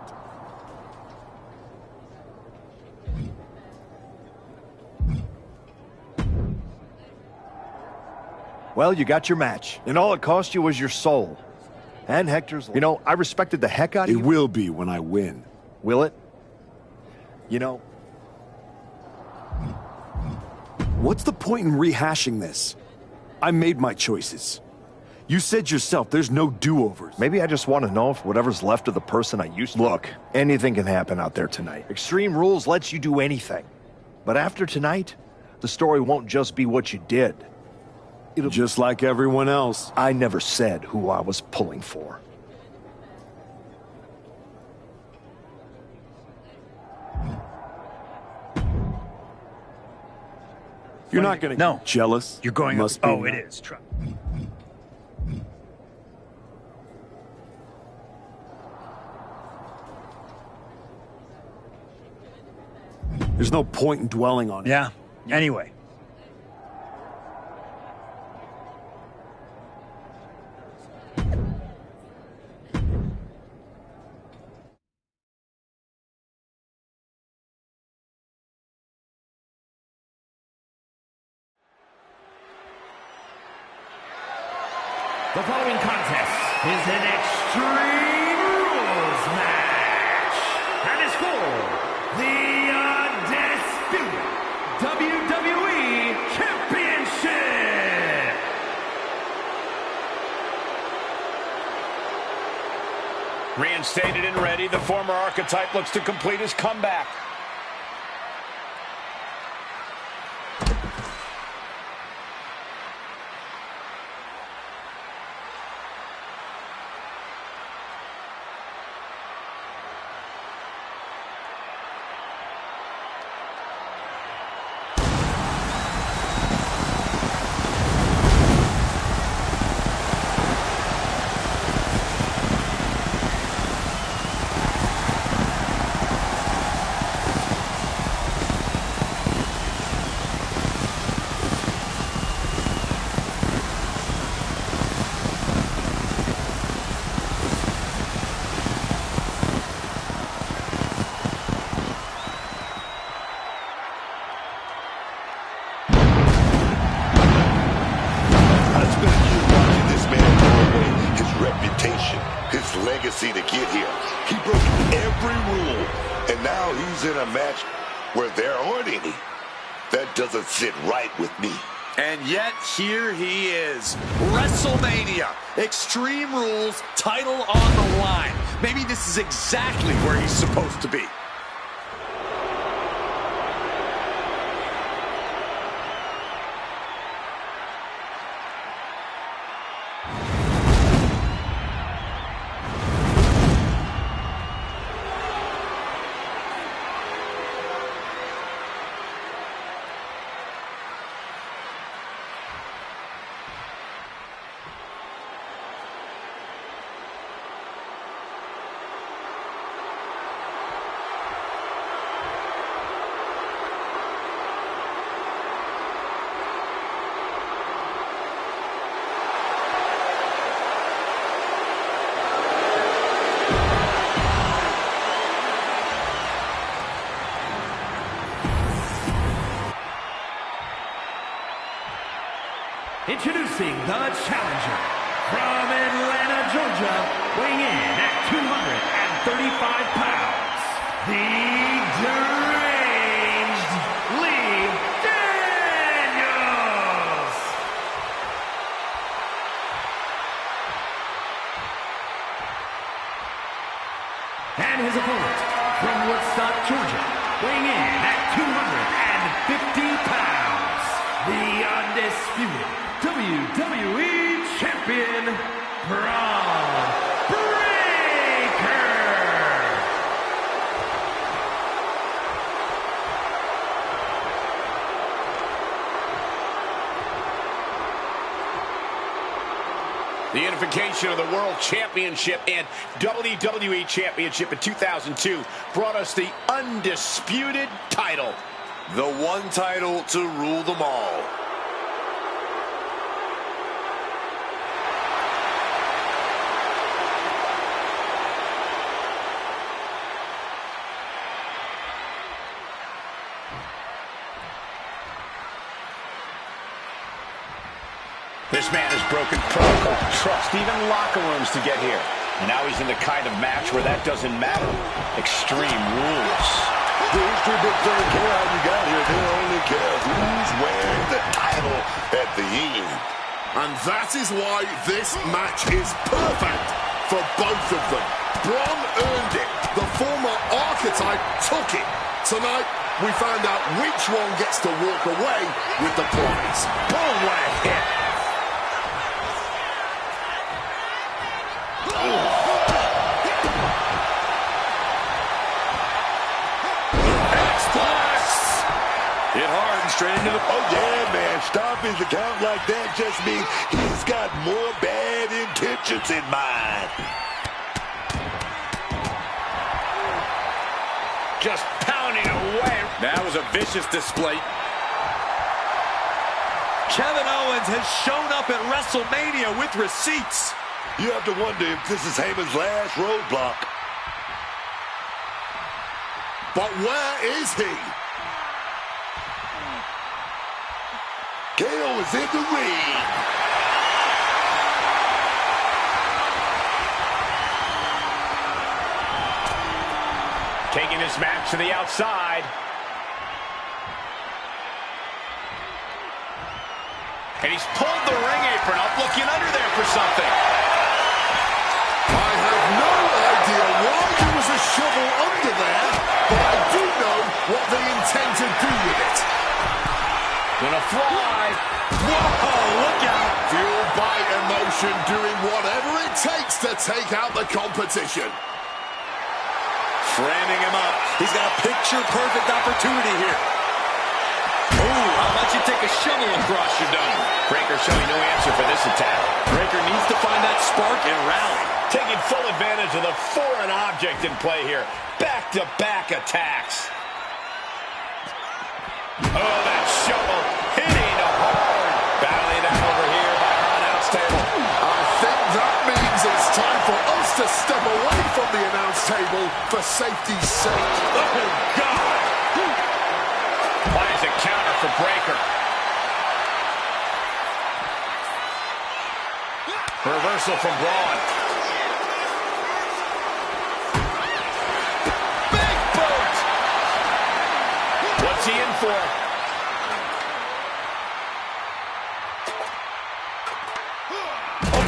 Well, you got your match, and all it cost you was your soul. And Hector's... You know, I respected the heck out of you. It will be when I win. Will it? You know, What's the point in rehashing this? I made my choices. You said yourself there's no do-overs. maybe I just want to know if whatever's left of the person I used to... Look, anything can happen out there tonight. Extreme Rules lets you do anything. But after tonight, the story won't just be what you did. It'll... Just like everyone else. I never said who I was pulling for. You're not gonna No. get jealous. You're going Must up. be Oh, it not. is. There's no point in dwelling on it. Yeah. Anyway. The following contest is an Extreme Rules match and is for the undisputed WWE Championship. Reinstated and ready, the former archetype looks to complete his comeback. His legacy to get here. He broke every rule, and now he's in a match where there aren't any. That doesn't sit right with me. And yet, here he is. WrestleMania. Extreme Rules, title on the line. Maybe this is exactly where he's supposed to be. Introducing the challenger from Atlanta, Georgia, weighing in at 235 pounds, the deranged Lee Daniels. And his opponent from Woodstock, Georgia, weighing in at 250 pounds, the undisputed WWE Champion, Braun Breaker. The unification of the World Championship and WWE Championship in 2002 brought us the undisputed title. The one title to rule them all. This man has broken protocol, trust, even locker rooms to get here. And now he's in the kind of match where that doesn't matter. Extreme Rules. the history books don't care how you got here. They only care who's wearing the title at the end. And that is why this match is perfect for both of them. Braun earned it. The former archetype took it. Tonight, we find out which one gets to walk away with the prize. Boom, what a hit. Hit hard and straight into the... Oh, yeah, man. Stopping the count like that just means he's got more bad intentions in mind. Just pounding away. That was a vicious display. Kevin Owens has shown up at WrestleMania with receipts. You have to wonder if this is Heyman's last roadblock. But where is he? KO is in the ring. Taking this match to the outside. And he's pulled the ring apron up, looking under there for something. I have no idea why there was a shovel under there, but I do know what they intend to do with it. Gonna fly. Whoa, look out. Fueled by emotion, doing whatever it takes to take out the competition. Framing him up. He's got a picture-perfect opportunity here. Ooh, how about you take a shovel across your dome? Breaker showing no answer for this attack. Breaker needs to find that spark and rally. Taking full advantage of the foreign object in play here. Back-to-back attacks. Oh, that shovel hitting hard. Battling out over here by our announce table. I think that means it's time for us to step away from the announce table for safety's sake. Oh, God. Applies a counter for Breaker. Reversal from Braun. Big boot. What's he in for?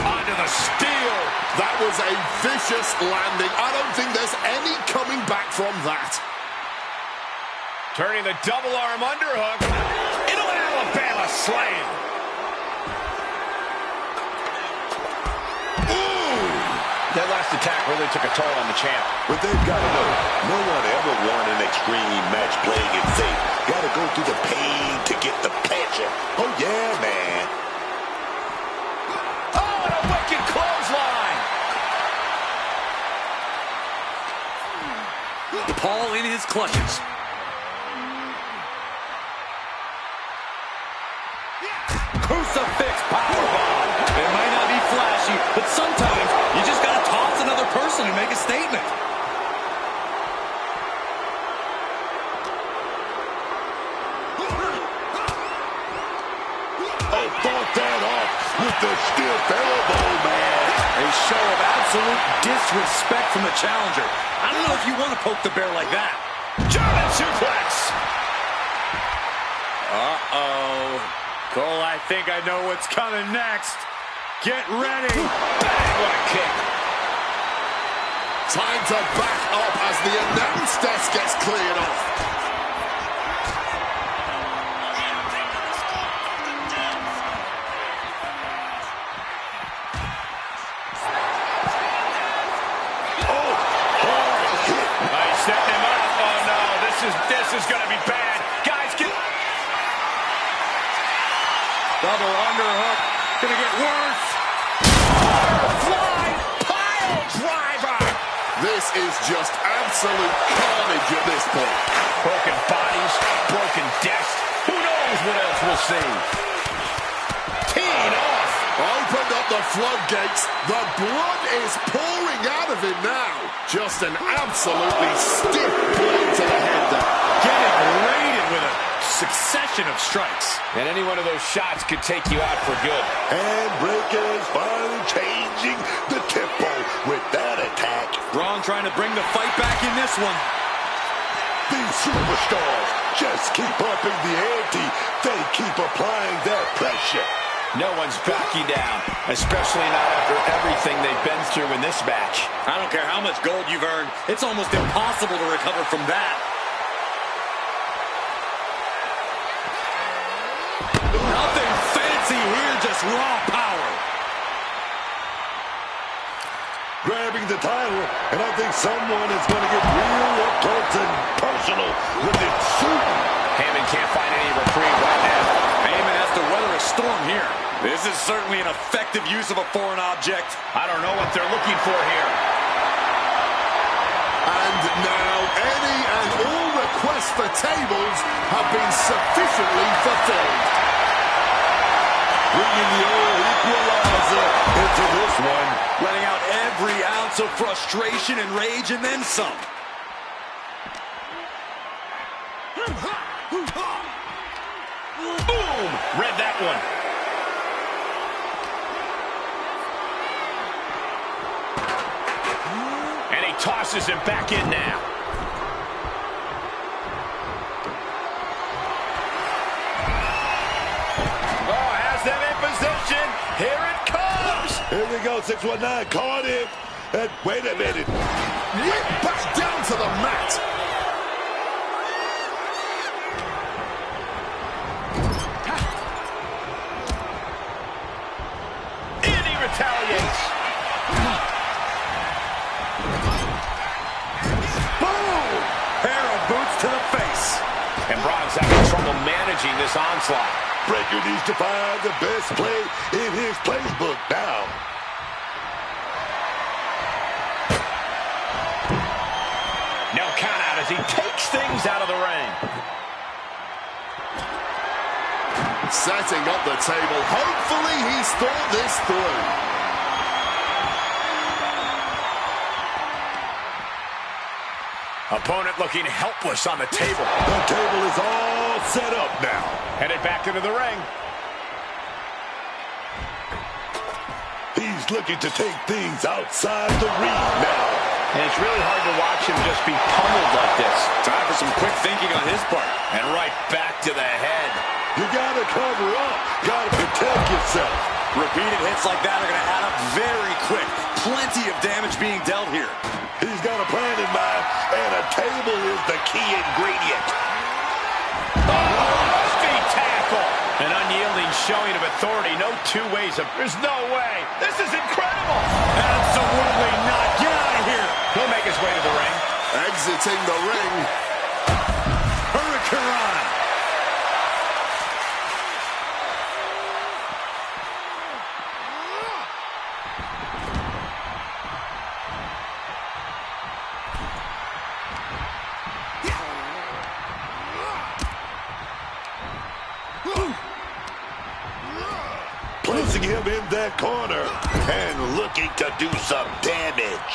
Onto the steel. That was a vicious landing. I don't think there's any coming back from that. Turning the double arm underhook into an Alabama slam. That last attack really took a toll on the champ. But they've got to know, no one ever won an extreme match playing it safe. Got to go through the pain to get the pleasure. Oh, yeah, man. Oh, and a wicked clothesline. Paul in his clutches. Crucifix powerbomb. It might not be flashy, but sometimes you just got to toss another person and make a statement. Oh, fought that off with the stiff elbow, man. A show of absolute disrespect from the challenger. I don't know if you want to poke the bear like that. German suplex. Uh-oh. Cole, I think I know what's coming next. Get ready. Bang, what a kick. Time to back up as the announce desk gets cleared off. Setting him up. Oh, no. This is going to be bad. Guys, get... Double underhook. Gonna get worse. Fly pile driver. This is just absolute carnage at this point. Broken bodies, broken decks. Who knows what else we'll see? Teeing off. Opened up the floodgates. The blood is pouring out of him now. Just an absolutely stiff blow to the head there. Getting raided with a succession of strikes. And any one of those shots could take you out for good. And Breaker's finally changing the tempo with that attack. Braun trying to bring the fight back in this one. These superstars just keep upping the ante. They keep applying that pressure. No one's backing down, especially not after everything they've been through in this match. I don't care how much gold you've earned. It's almost impossible to recover from that. Nothing fancy here, just raw power. Grabbing the title, and I think someone is going to get real up close and personal with it soon. Heyman can't find any reprieve right now. Heyman has to weather a storm here. This is certainly an effective use of a foreign object. I don't know what they're looking for here. And now any and all requests for tables have been sufficiently fulfilled. Bringing the old equalizer into this one. Letting out every ounce of frustration and rage and then some. Boom! Read that one. And he tosses him back in now. Oh, has them in position. Here it comes. Here we go, 619, caught it. And wait a minute. Whip back down to the mat. And he retaliates. Boom! Pair of boots to the face. And Braun's having trouble managing this onslaught. Breaker needs to find the best play in his playbook now. No count out as he takes things out of the ring. Setting up the table. Hopefully he's thought this through. Opponent looking helpless on the table. The table is all set up now. Headed back into the ring. He's looking to take things outside the ring now. And it's really hard to watch him just be pummeled like this. Time for some quick thinking on his part. And right back to the head. You gotta cover up. Gotta protect yourself. Repeated hits like that are gonna add up very quick. Plenty of damage being dealt here. He's got a plan in mind, and a table is the key ingredient. Oh, speed tackle. An unyielding showing of authority. No two ways. There's no way. This is incredible. Absolutely not. Get out of here. He'll make his way to the ring. Exiting the ring. Hurricane. Placing him in that corner and looking to do some damage.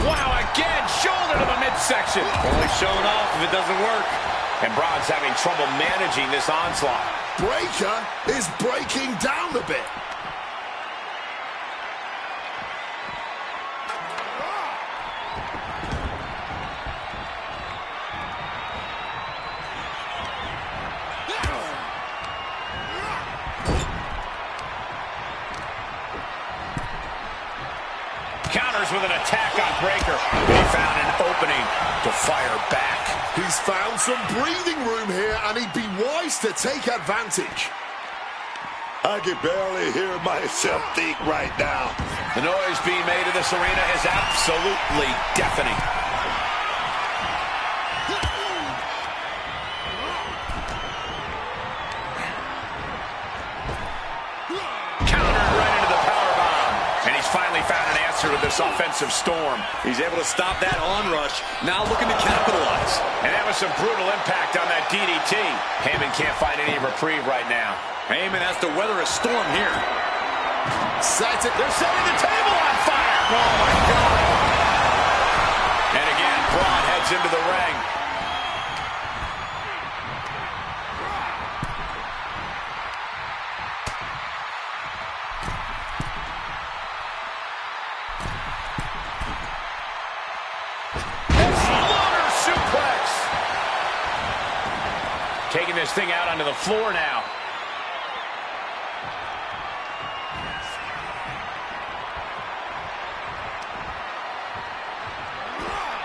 Wow, again, shoulder to the midsection. Only showing off if it doesn't work. And Braun's having trouble managing this onslaught. Breaker is breaking down a bit. Counters with an attack on Breaker. He found an opening to fire back. He's found some breathing room here, and he'd be wise to take advantage. I can barely hear myself think right now. The noise being made in this arena is absolutely deafening. Countered right into the powerbomb. And he's finally found an answer to this offensive storm. He's able to stop that onrush. Now looking to capitalize. And that was some brutal impact on that DDT. Heyman can't find any reprieve right now. Heyman has to weather a storm here. Set it. They're setting the table on fire. Oh, my God. And again, Braun heads into the ring. Slaughter suplex. this thing out onto the floor now.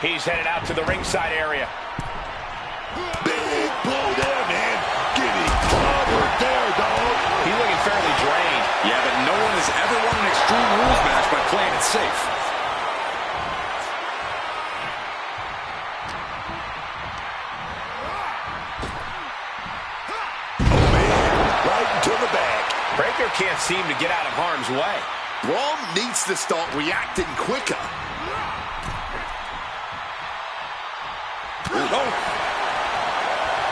He's headed out to the ringside area. Big blow there, man. Getting clobbered there, dog. He's looking fairly drained. Yeah, but no one has ever won an Extreme Rules match by playing it safe. Oh, man. Right into the back. Breaker can't seem to get out of harm's way. Braun needs to start reacting quicker. Oh.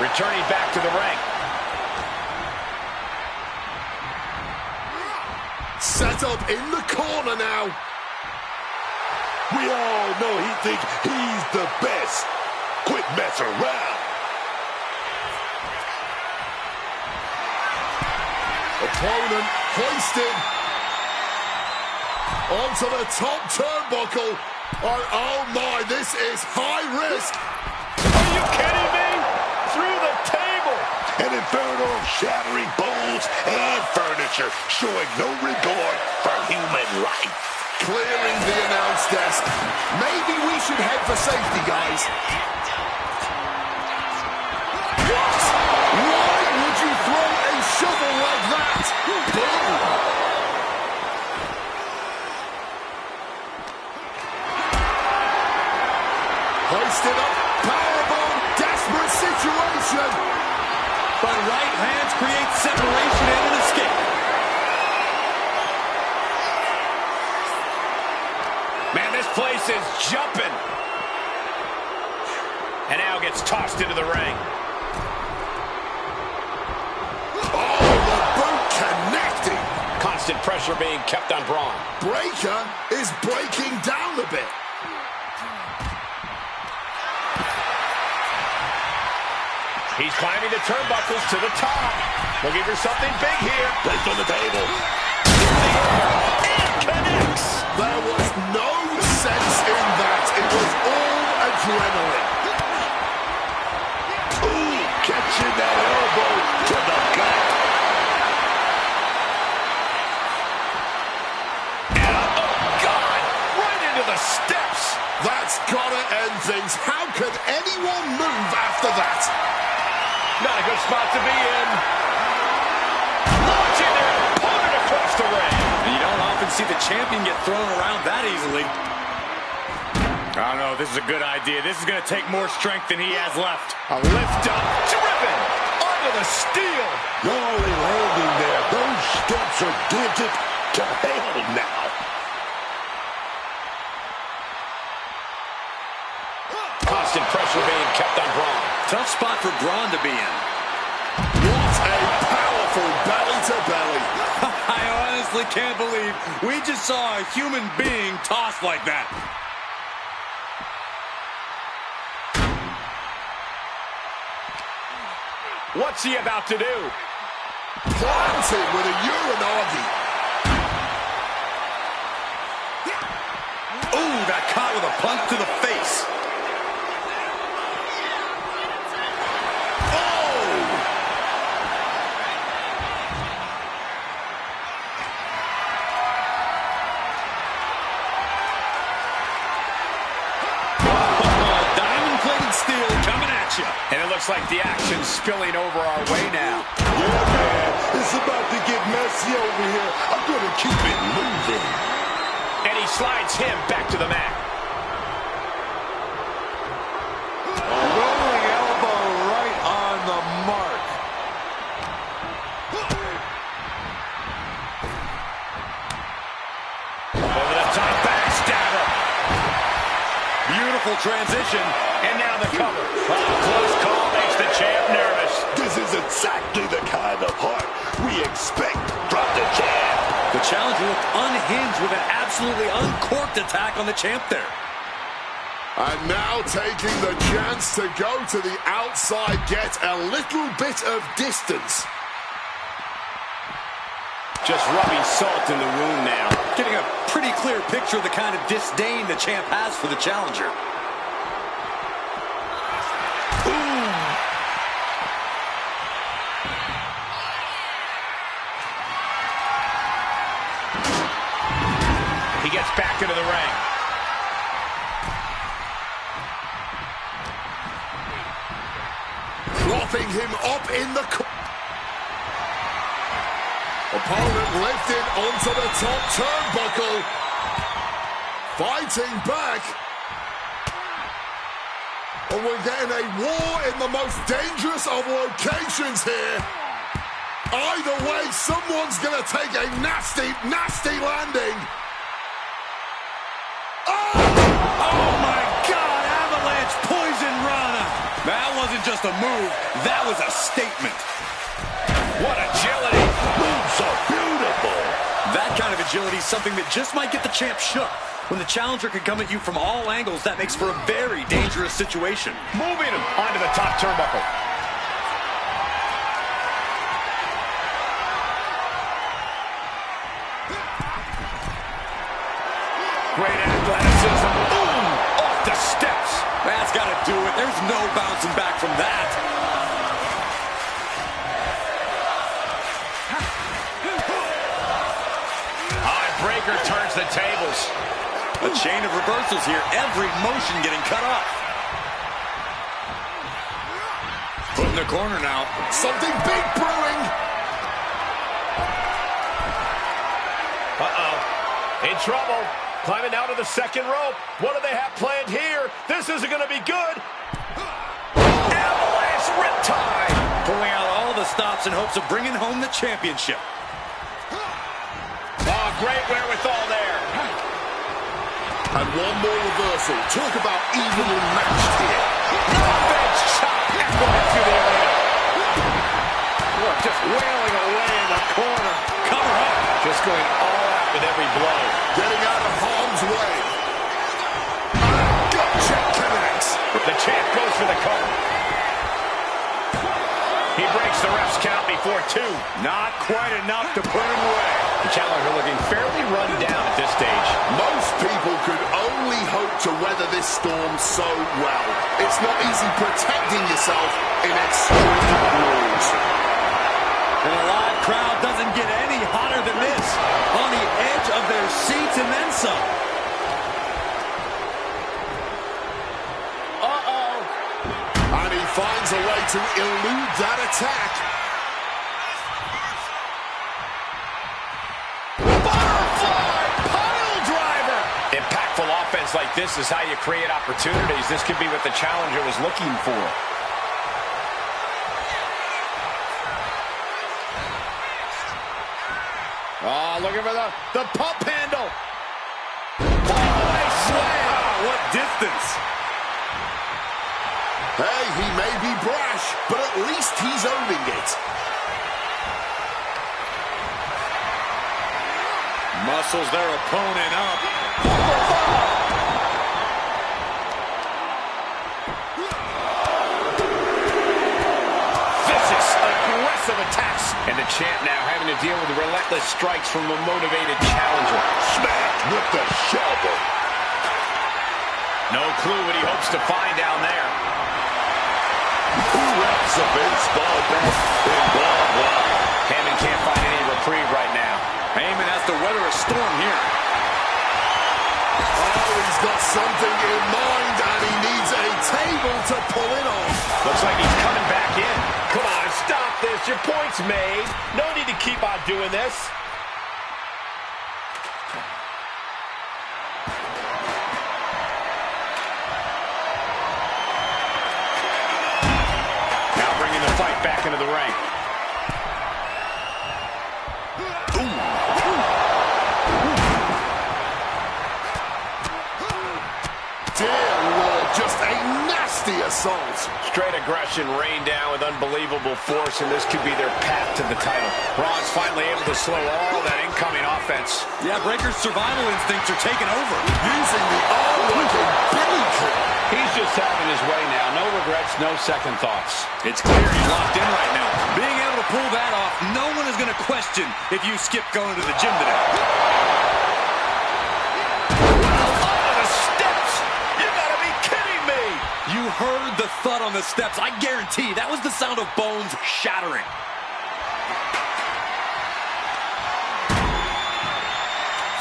Returning back to the ring. Set up in the corner now. We all know he thinks he's the best. Quit messing around. Opponent hoisted onto the top turnbuckle. Oh my, this is high risk. Are you kidding me? Through the table. An inferno of shattering bowls and furniture, showing no regard for human life. Clearing the announce desk. Maybe we should head for safety, guys. What? Why would you throw a shovel like that? Boom! Hoisted up, powerbomb, desperate situation. But right hands create separation and an escape. Man, this place is jumping. And now gets tossed into the ring. Oh, the boot connecting. Constant pressure being kept on Braun. Breaker is breaking down a bit. He's climbing the turnbuckles to the top. Looking for something big here. Placed on the table. It connects. There was no sense in that. It was all adrenaline. Ooh, catching that elbow to the gut. And oh, God, right into the steps. That's gotta end things. How could anyone move after that? Not a good spot to be in. Launching their opponent across the ring. And you don't often see the champion get thrown around that easily. I don't know if this is a good idea. This is going to take more strength than he has left. A lift up, driven onto the steel. Gnarly landing there. Those steps are dented to hell now. Constant pressure being kept on Braun. Tough spot for Braun to be in. What a powerful belly-to-belly. I honestly can't believe we just saw a human being tossed like that. What's he about to do? Planted with a Uranagi. Ooh, got caught with a punch to the face. And it looks like the action's spilling over our way now. Yeah, man. It's about to get messy over here. I'm going to keep it moving. And he slides him back to the mat. Rolling elbow right on the mark. Over the top backstabber. Beautiful transition. And now the cover. Close call makes the champ nervous. This is exactly the kind of heart we expect from the champ. The challenger looked unhinged with an absolutely uncorked attack on the champ there. And now taking the chance to go to the outside, get a little bit of distance. Just rubbing salt in the wound now. Getting a pretty clear picture of the kind of disdain the champ has for the challenger. back into the ring. Propping him up in the opponent lifted onto the top turnbuckle. Fighting back. And we're getting a war in the most dangerous of locations here. Either way, someone's going to take a nasty, nasty landing. Oh my God, Avalanche poison Rana. That wasn't just a move, that was a statement. What agility. Moves are beautiful. That kind of agility is something that just might get the champ shook. When the challenger can come at you from all angles, that makes for a very dangerous situation. Moving him onto the top turnbuckle. Great athleticism. Boom! Off the steps. That's got to do it. There's no bouncing back from that. High breaker turns the tables. A chain of reversals here. Every motion getting cut off. Put in the corner now. Something big brewing. Uh-oh. In trouble. Climbing out of the second rope. What do they have planned here? This isn't going to be good. Avalanche riptide. Pulling out all the stops in hopes of bringing home the championship. Oh, great wherewithal there. And one more reversal. Talk about evenly matched here. Bench chop echoing through the arena. Look, just wailing away in the corner. Cover up. Just going all out with every blow. Getting out of harm's way. Gut check connects. The champ goes for the cover. He breaks the ref's count before 2. Not quite enough to put him away. The challenger looking fairly run down at this stage. Most people could only hope to weather this storm so well. It's not easy protecting yourself in extreme rules. And a live crowd doesn't get any hotter than this. On the edge of their seats and then some. Uh-oh. And he finds a way to elude that attack. Butterfly pile driver. Impactful offense like this is how you create opportunities. This could be what the challenger was looking for. Oh, looking for the pump handle. Nice slam. What distance. Hey, he may be brash, but at least he's owning it. Muscles their opponent up. Vicious, aggressive attacks. And the champ now having to deal with the relentless strikes from a motivated challenger. Smacked with the shovel. No clue what he hopes to find down there. Who wraps a baseball bat in barbed wire? Hammond can't find any reprieve right now. Heyman has to weather a storm here. Oh, he's got something in mind, and he needs a table to pull it off. Looks like he's coming back in. Come on, stop this. Your point's made. No need to keep on doing this. Now bringing the fight back into the ring. Dear Lord, just a nasty assault. Straight aggression rained down with unbelievable force, and this could be their path to the title. Braun's finally able to slow all that incoming offense. Yeah, Breaker's survival instincts are taking over. Using the arm like a billy club. He's just having his way now. No regrets, no second thoughts. It's clear he's locked in right now. Being able to pull that off, no one is going to question if you skip going to the gym today. You heard the thud on the steps. I guarantee that was the sound of bones shattering.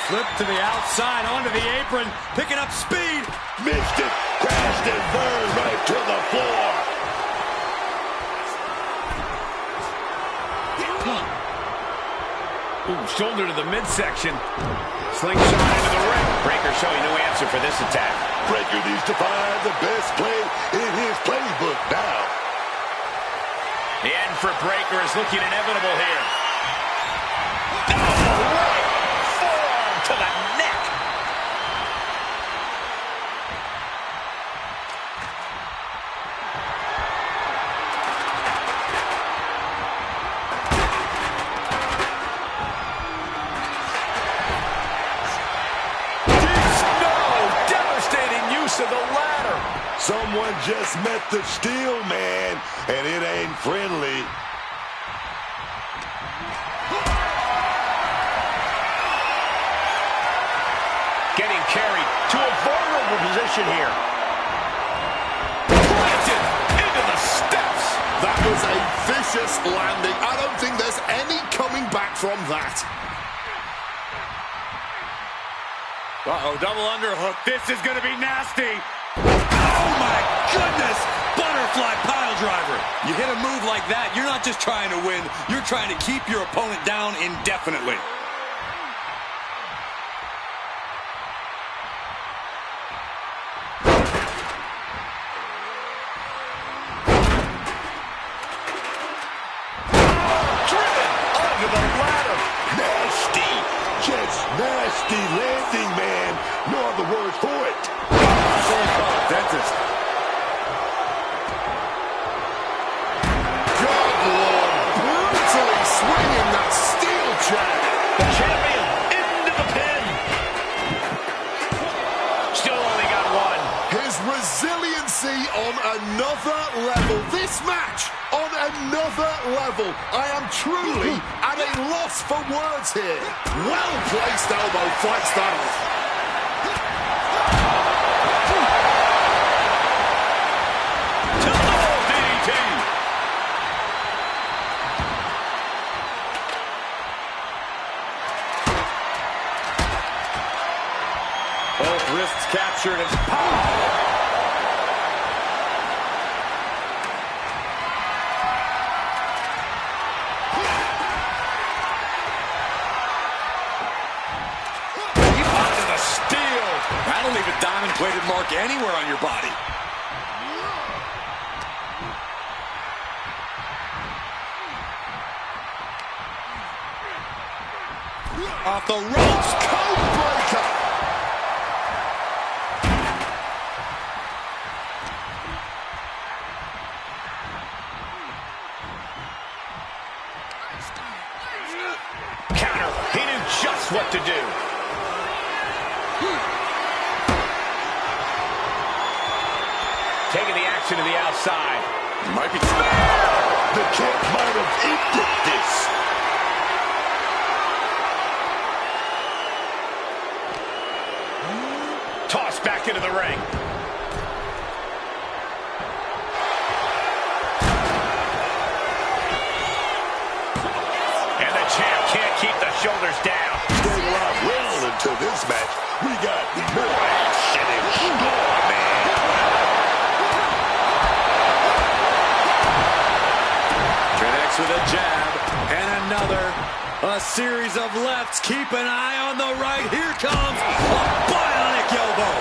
Flip to the outside, onto the apron, picking up speed. Missed it, crashed and burned right to the floor. Ooh, shoulder to the midsection. Slingshot into the ring. Breaker showing no answer for this attack. Breaker needs to find the best play in his playbook now. The end for Breaker is looking inevitable here. Forearm to the neck. To the ladder. Someone just met the steel man, and it ain't friendly. Getting carried to a vulnerable position here. Planted into the steps. That was a vicious landing. I don't think there's any coming back from that. Uh-oh, double underhook. This is going to be nasty. Oh, my goodness. Butterfly pile driver. You hit a move like that, you're not just trying to win. You're trying to keep your opponent down indefinitely. Driven under the ladder. Nasty. Just nasty landing, man. No other words for it. Dentist. God, Lord, brutally swinging that steel chair. The champion into the pin. Still only got one. His resiliency on another level. This match on another level. I am truly at a loss for words here. Well-placed elbow fights that off. Both wrists captured as power. Onto the steel. That'll leave a diamond-plated mark anywhere on your body. Off the ropes. Code breaker. Counter. He knew just what to do. Taking the action to the outside. Might be. The champ might have ended this. Tossed back into the ring. And the champ can't keep the shoulders down. Staying alive well until this match. We got more action in store, man. Connects with a jab and another. A series of lefts. Keep an eye on the right. Here comes a bionic elbow.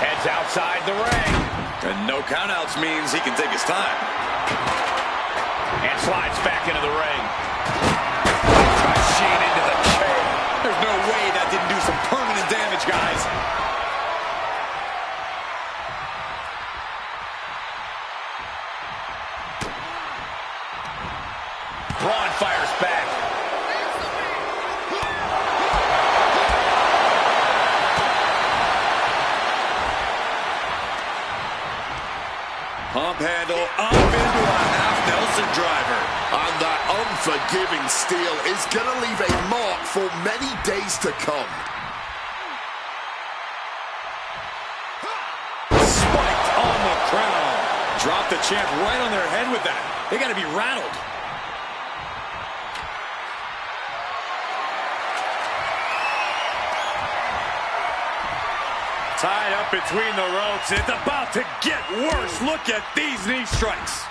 Heads outside the ring. And no countouts means he can take his time. And slides back into the ring. Machine into the chair. There's no way that didn't do some permanent damage, guys. Braun fires back. Pump handle up into a half Nelson driver. And that unforgiving steel is going to leave a mark for many days to come. Spiked on the crown. Dropped the champ right on their head with that. They got to be rattled. Tied up between the ropes. It's about to get worse. Look at these knee strikes.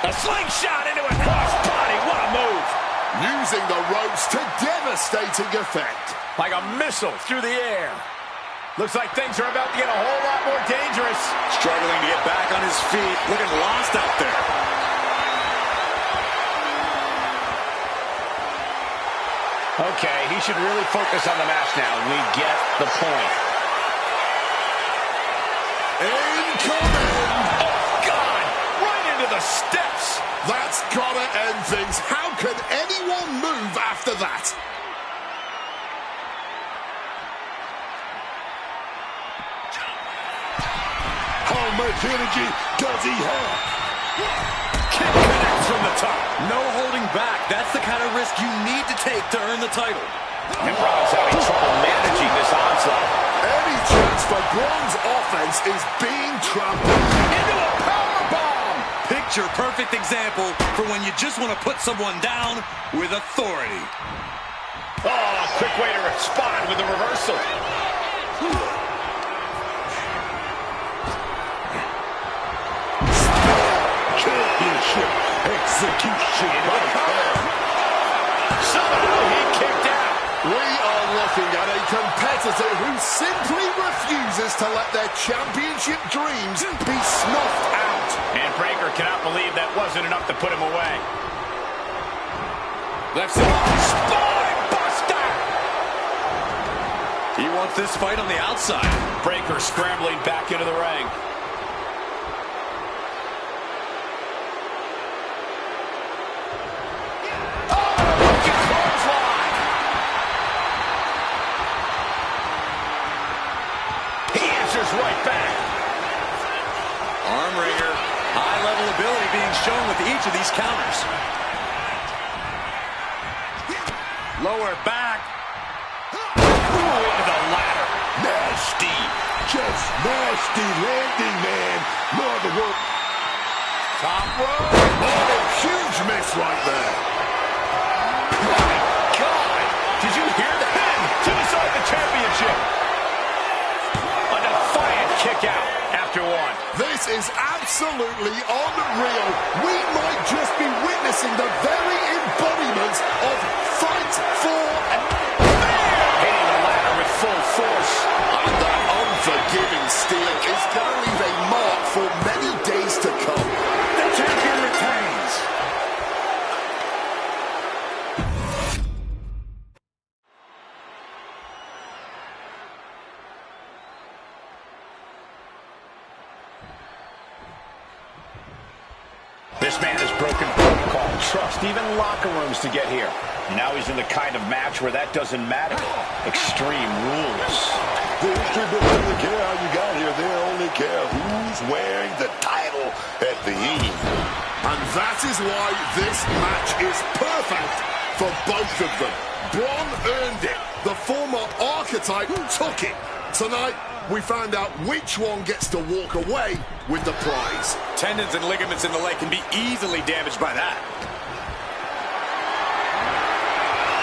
A slingshot into a crossbody. What a move. Using the ropes to devastating effect. Like a missile through the air. Looks like things are about to get a whole lot more dangerous. Struggling to get back on his feet. Looking lost out there. Okay, he should really focus on the match now. We get the point. Incoming! Oh, God! Right into the steps! That's gotta end things. How can anyone move after that? How much energy does he have? Kick connects from the top. No holding back. That's the kind of risk you need to take to earn the title. And Braun's having trouble managing this onslaught. Any chance for Braun's offense is being trampled. Into a powerbomb! Picture perfect example for when you just want to put someone down with authority. Oh, quick way to respond with a reversal. Championship execution right there. Somehow he kicked out. We are looking at a competitor who simply refuses to let their championship dreams be snuffed out. And Breaker cannot believe that wasn't enough to put him away. Left side. Spine buster! He wants this fight on the outside. Breaker scrambling back into the ring. Right back. Arm wringer. High-level ability being shown with each of these counters. Lower back. Ooh, into the ladder. Nasty. Just nasty landing, man. No other word. Top rope. Oh, huge miss right there. My God. Did you hear that? To decide the championship. Kick out after one. This is absolutely unreal. We might just be witnessing the very embodiment of fight for... Hitting the ladder with full force. And that unforgiving steel is going to leave a mark for many days to come. The champion retains. This man has broken protocol, trust, even locker rooms to get here. And now he's in the kind of match where that doesn't matter. Extreme rules. The history books don't care how you got here. They only care who's wearing the title at the end. And that is why this match is perfect for both of them. Braun earned it. The former archetype took it. Tonight, we found out which one gets to walk away with the prize. Tendons and ligaments in the leg can be easily damaged by that.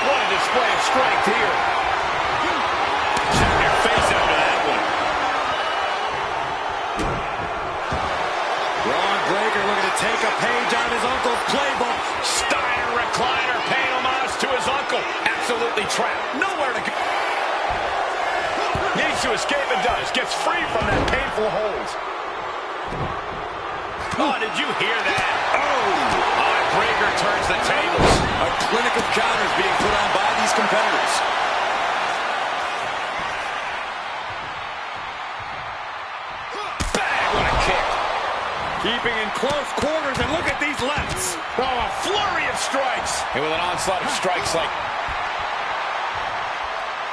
What a display of strength here. Check your face after that one. Braun Breaker looking to take a page out of his uncle's playbook. Steiner recliner paying homage to his uncle. Absolutely trapped. Nowhere to go. Needs to escape and does. Gets free from that painful hold. Oh, did you hear that? Oh, Breaker turns the tables. A clinic of counters being put on by these competitors. Bang, what a kick. Keeping in close quarters, and look at these lefts. Oh, a flurry of strikes. And with an onslaught of strikes like...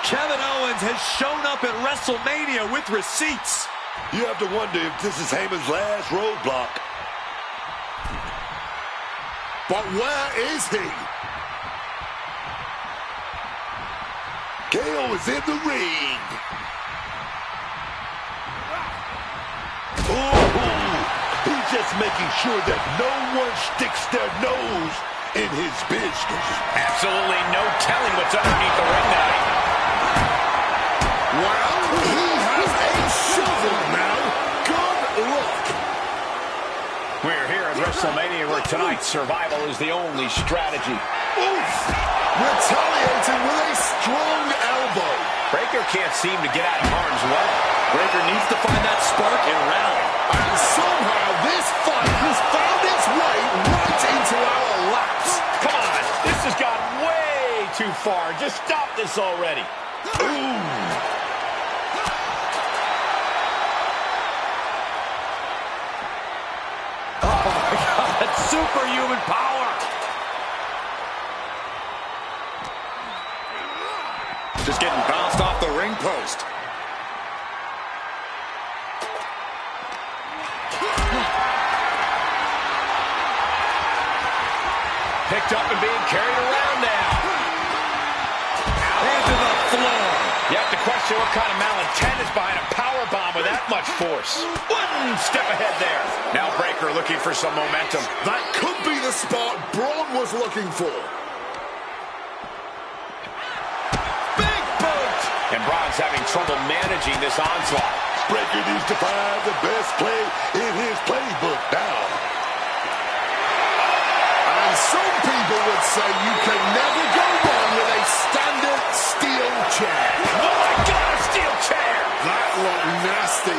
Kevin Owens has shown up at WrestleMania with receipts. You have to wonder if this is Heyman's last roadblock. But where is he? KO is in the ring. Ooh, he's just making sure that no one sticks their nose in his business. Absolutely no telling what's underneath the ring tonight. Well, he has a shovel now. Good luck. We're here at WrestleMania where tonight's survival is the only strategy. Oof! Retaliating with a strong elbow. Breaker can't seem to get out of harm's way. Breaker needs to find that spark and rally. And somehow this fight has found its way right into our laps. Come on, this has gone way too far. Just stop this already. Ooh! Superhuman power. Just getting bounced off the ring post. Picked up and being carried around now. Into the floor. You have to question what kind of malintent is behind a powerbomb with that much force. One step ahead there. Now Breaker looking for some momentum. That could be the spot Braun was looking for. Big boot! And Braun's having trouble managing this onslaught. Breaker needs to find the best play in his playbook now. And some people would say you can never go wrong with a standard steel chair. Oh my God, a steel chair! That looked nasty.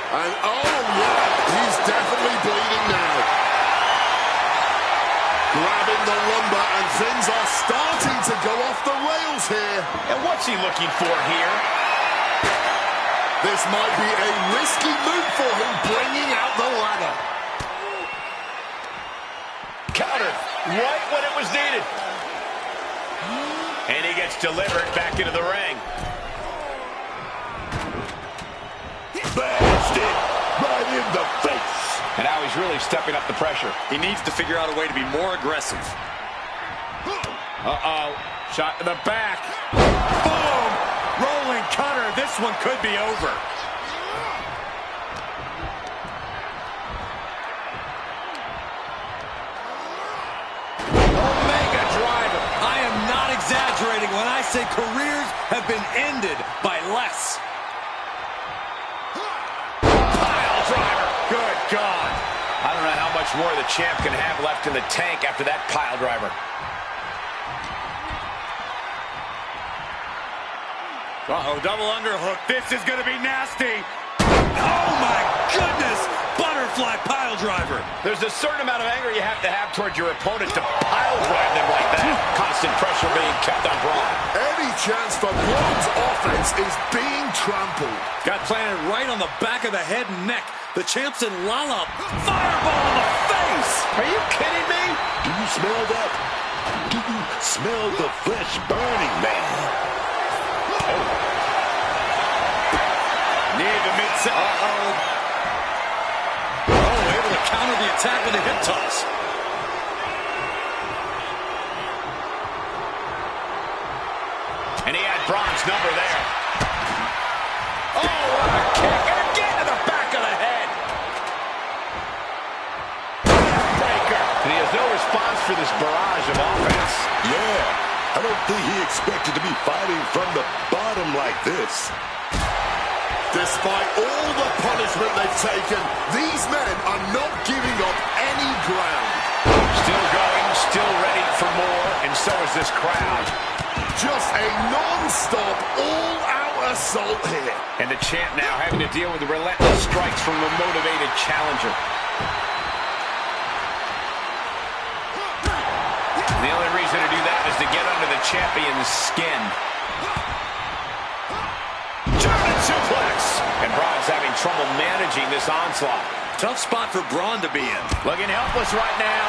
And oh yeah, he's definitely bleeding now. Grabbing the lumber and things are starting to go off the rails here. And what's he looking for here? This might be a risky move for him, bringing out the ladder. Counter, right when it was needed. And he gets delivered back into the ring. Blasted right in the face. And now he's really stepping up the pressure. He needs to figure out a way to be more aggressive. Uh-oh. Shot to the back. Boom! Rolling cutter. This one could be over. Omega driver. I am not exaggerating when I say careers have been ended by less. Pile driver. Good God. I don't know how much more the champ can have left in the tank after that pile driver. Uh-oh, double underhook. This is going to be nasty. Oh, my goodness. Butterfly pile driver. There's a certain amount of anger you have to have towards your opponent to pile drive them like that. Constant pressure being kept on Braun. Any chance for Braun's offense is being trampled. Got planted right on the back of the head and neck. The champ's in Lala. Fireball in the face. Are you kidding me? Do you smell that? Do you smell the flesh burning, man? Near the mid-set. Uh-oh. Oh, able to counter the attack with a hip toss. And he had Braun's number there. Oh, what a kick. And again to the back of the head. Breaker. And he has no response for this barrage of offense. Yeah, I don't think he expected to be fighting from the bottom like this. Despite all the punishment they've taken, these men are not giving up any ground. Still going, still ready for more, and so is this crowd. Just a non-stop, all-out assault here. And the champ now having to deal with the relentless strikes from a motivated challenger. And the only reason to do that is to get under the champion's skin. German suplex! And Braun's having trouble managing this onslaught. Tough spot for Braun to be in. Looking helpless right now.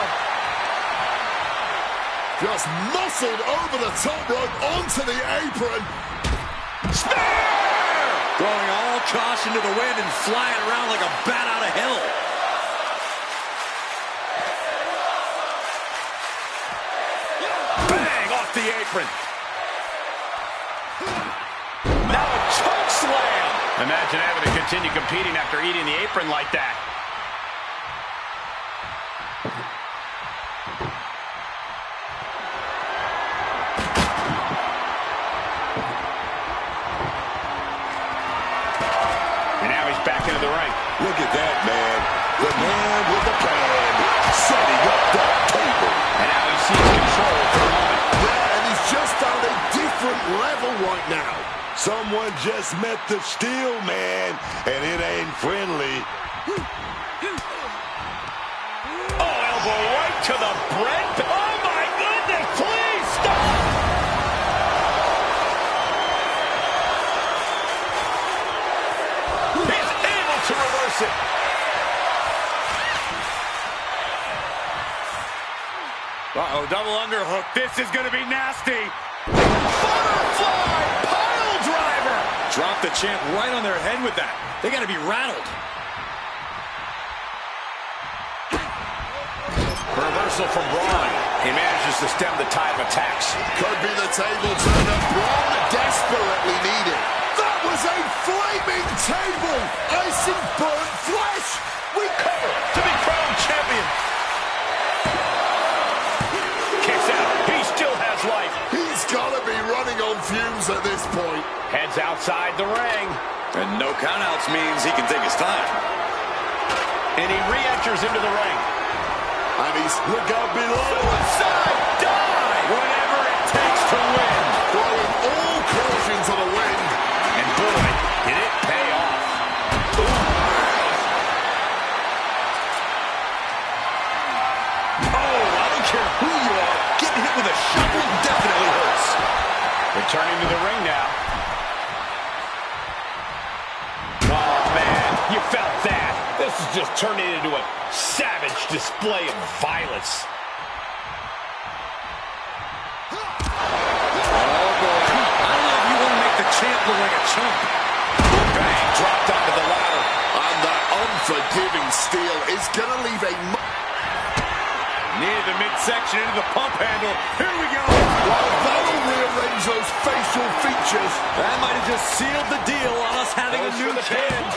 Just muscled over the top rope onto the apron. Spear! Throwing all caution to the wind and flying around like a bat out of hell. Bang! Off the apron. Now a choke slam. Imagine having to continue competing after eating the apron like that. the ring. Look at that, man. The man with the plan, setting up that table. And now he sees control for the moment. Yeah, and he's just found a different level right now. Someone just met the steel man, and it ain't friendly. Oh, elbow right to the bread. Oh, my goodness. Please stop. He's able to reverse it. Uh-oh, double underhook. This is going to be nasty. Butterfly pile driver. Drop the champ right on their head with that. They got to be rattled. Reversal from Braun. He manages to stem the tide of attacks. Could be the table turn up. Braun desperately needed. That was a flaming table. Icing burnt flesh. We cover to be crowned champion. Kicks out. He still has life. He's got to be running on fumes at this point. Heads outside the ring. And no countouts means he can take his time. And he re-enters into the ring. And he's, look out below. Suicide dive. Whatever it takes to win. Throwing all caution to the wind. And boy, did it pay off. Oh, I don't care who you are. Getting hit with a shovel definitely hurts. Returning to the ring now. Oh, man, you felt that. This is just turning into a savage display of violence. Oh, boy. I don't know if you want to make the champ look like a chump. Bang, dropped onto the ladder. And that unforgiving steel is going to leave a... Near the midsection into the pump handle. Here we go. Well, that'll rearrange those facial features. That might have just sealed the deal on us having a new champ.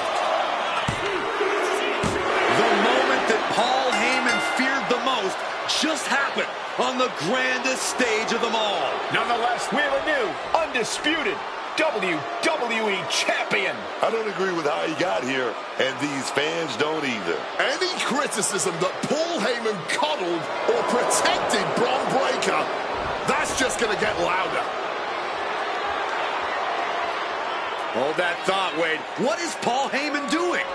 The moment that Paul Heyman feared the most just happened on the grandest stage of them all. Nonetheless, we have a new, undisputed WWE Champion. I don't agree with how he got here, and these fans don't either. Any criticism that Paul Heyman coddled or protected Bron Breakker, that's just going to get louder. Hold that thought, Wade. What is Paul Heyman doing?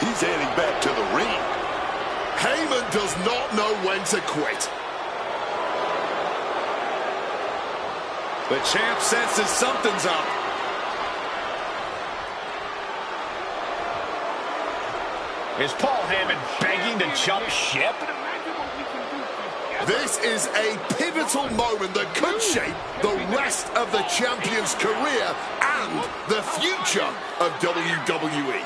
He's heading back to the ring. Heyman does not know when to quit. The champ senses something's up. Is Paul Heyman begging to jump ship? This is a pivotal moment that could shape the rest of the champion's career and the future of WWE.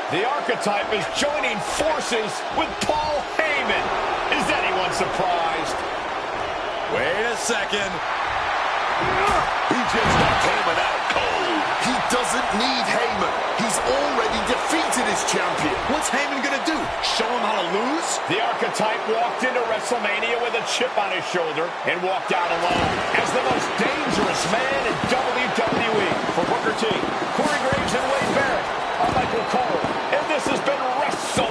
The archetype is joining forces with Paul Heyman. Is anyone surprised? Wait a second. He just got Heyman out cold. He doesn't need Heyman. He's already defeated his champion. What's Heyman gonna do? Show him how to lose? The archetype walked into WrestleMania with a chip on his shoulder and walked out alone as the most dangerous man in WWE. For Booker T, Corey Graves, and Wade Barrett, I'm Michael Cole, and this has been WrestleMania.